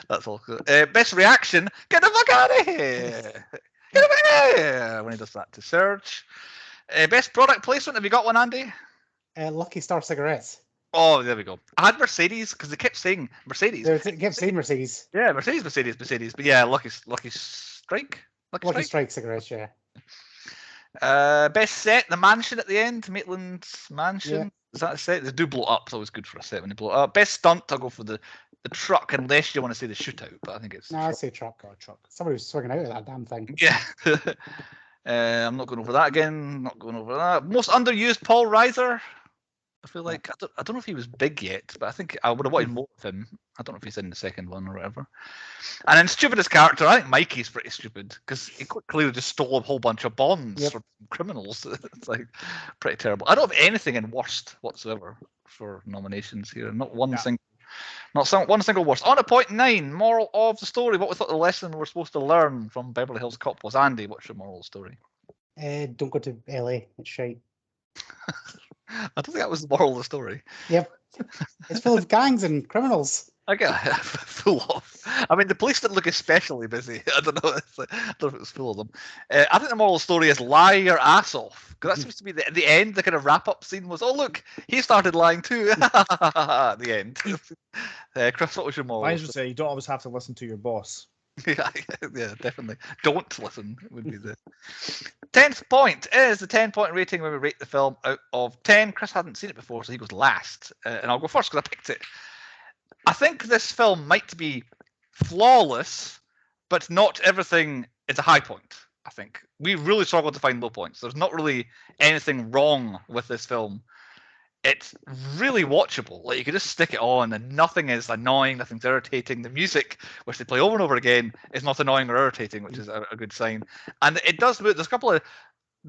That's all good. Best reaction: get the fuck out of here! Get the fuck out of here! When he does that to Serge. Best product placement. Have you got one, Andy? Lucky Star cigarettes. Oh, there we go. I had Mercedes because they kept saying Mercedes. They kept saying Mercedes. Yeah, Mercedes. But yeah, Lucky Strike. Lucky Strike cigarettes, yeah. Best set, the mansion at the end, Maitland's mansion. Yeah. Is that a set? They do blow up. It's always good for a set when they blow up. Best stunt, I'll go for the truck, unless you want to say the shootout, but I think it's. No, I'd say truck. Or truck. Somebody was swinging out of that damn thing. Yeah. I'm not going over that again. Not going over that. Most underused, Paul Reiser. I feel like I don't know if he was big yet, but I think I would have wanted more of him. I don't know if he's in the second one or whatever. And then stupidest character, I think Mikey's pretty stupid because he quite clearly just stole a whole bunch of bonds from criminals. It's like pretty terrible. I don't have anything in worst whatsoever for nominations here. Not one single. One single worst. On to point 9, moral of the story. What we thought the lesson we're supposed to learn from Beverly Hills Cop was. Andy, what's your moral of the story? Don't go to LA. It's shite. I don't think that was the moral of the story. Yep. It's full of gangs and criminals. I get full of. I mean, the police didn't look especially busy. I don't know. I don't know if it was full of them. I think the moral of the story is lie your ass off. Because that seems to be the end, the kind of wrap-up scene was, oh, look, he started lying too. At the end. Chris, what was your moral? I would say you don't always have to listen to your boss. Yeah, definitely. Don't listen would be the 10th point is the 10-point rating when we rate the film out of 10. Chris hadn't seen it before, so he goes last, and I'll go first because I picked it. I think this film might be flawless, but not everything is a high point. I think we really struggled to find low points. There's not really anything wrong with this film. It's really watchable. Like you could just stick it on, and nothing is annoying, nothing's irritating. The music, which they play over and over again, is not annoying or irritating, which is a good sign. And it does move. There's a couple of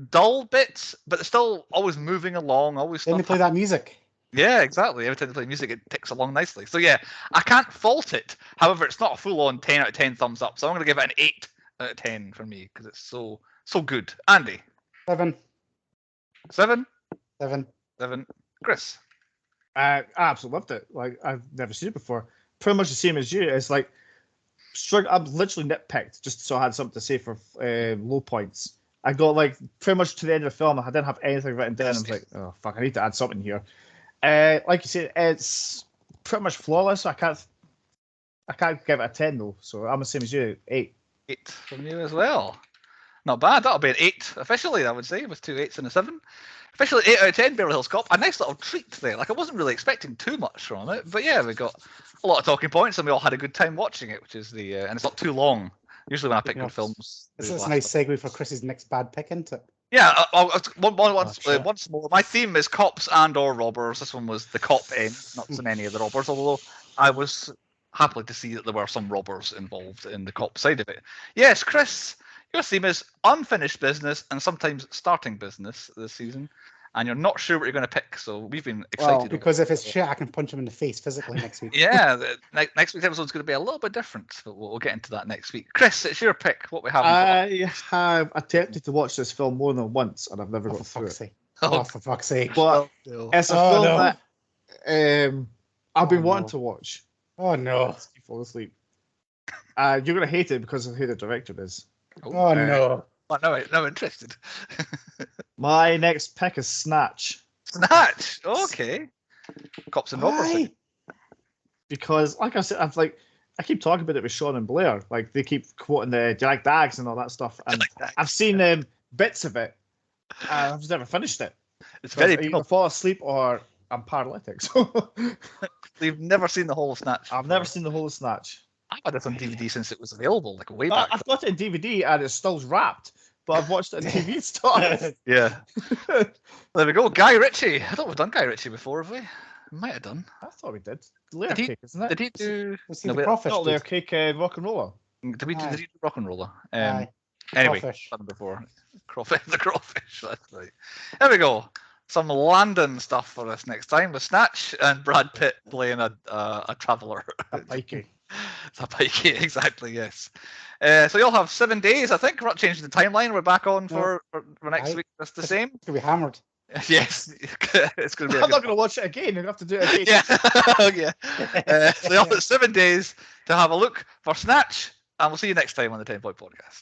dull bits, but it's still always moving along. Always. Then they play that music. Yeah, exactly. Every time they play music, it ticks along nicely. So yeah, I can't fault it. However, it's not a full-on 10 out of 10 thumbs up. So I'm going to give it an 8 out of 10 for me because it's so good. Andy. 7. 7. 7. 7. Chris. I absolutely loved it. Like I've never seen it before. Pretty much the same as you. It's like I've literally nitpicked just so I had something to say for low points. I got like pretty much to the end of the film. I didn't have anything written down. I was like, oh fuck, I need to add something here. Like you said, it's pretty much flawless. I can't give it a 10 though. So I'm the same as you, 8. 8 from you as well. Not bad. That'll be an 8 officially, I would say, with 2 8s and a 7. Officially 8 out of 10, Beverly Hills Cop. A nice little treat there. Like I wasn't really expecting too much from it, but yeah, we got a lot of talking points, and we all had a good time watching it, which is the and it's not too long. Usually when I pick good films, this is a nice segue for Chris's next bad pick, isn't it? Yeah. Once more, my theme is cops and/or robbers. This one was the cop end, not so many of the robbers. Although I was happy to see that there were some robbers involved in the cop side of it. Yes, Chris. Your theme is unfinished business and sometimes starting business this season, and you're not sure what you're going to pick. So we've been excited. Well, because if it's shit, I can punch him in the face physically next week. Yeah, next week's episode is going to be a little bit different, but we'll get into that next week. Chris, it's your pick. What we have? I have attempted to watch this film more than once, and I've never got through it. Oh, for fuck's sake! But it's a film that I've been wanting to watch. Oh no! Fall asleep. You're gonna hate it because of who the director is. Oh no! No, interested. My next pick is Snatch. Snatch. Okay. Cops and robbers. Because, like I said, I keep talking about it with Sean and Blair. Like they keep quoting the Jack Dags and all that stuff, and I've seen bits of it. I've just never finished it. It's very. I either fall asleep or I'm paralytic. So you've never seen the whole of Snatch? I've never seen the whole of Snatch. I've had it on DVD since it was available, like way back. I've got it on DVD and it's still wrapped, but I've watched it on TV stuff. Yeah. There we go. Guy Ritchie. I thought we've done Guy Ritchie before, have we? We might have done. I thought we did. Layer Cake, isn't it? Did he do? The Crawfish. Not Layer Cake, Rock and Roller. Did he do Rock and Roller? Anyway, done before. The Crawfish. That's right. There we go. Some London stuff for us next time with Snatch and Brad Pitt playing a traveller. A pikey. It's a pikey, exactly, yes. So you'll have 7 days, I think. We're not changing the timeline. We're back on for next week. That's the same. It's going to be hammered. Yes. It's going to be I'm not going to watch it again. You're going to have to do it again. Yeah. So you'll have 7 days to have a look for Snatch, and we'll see you next time on the 10 Point Podcast.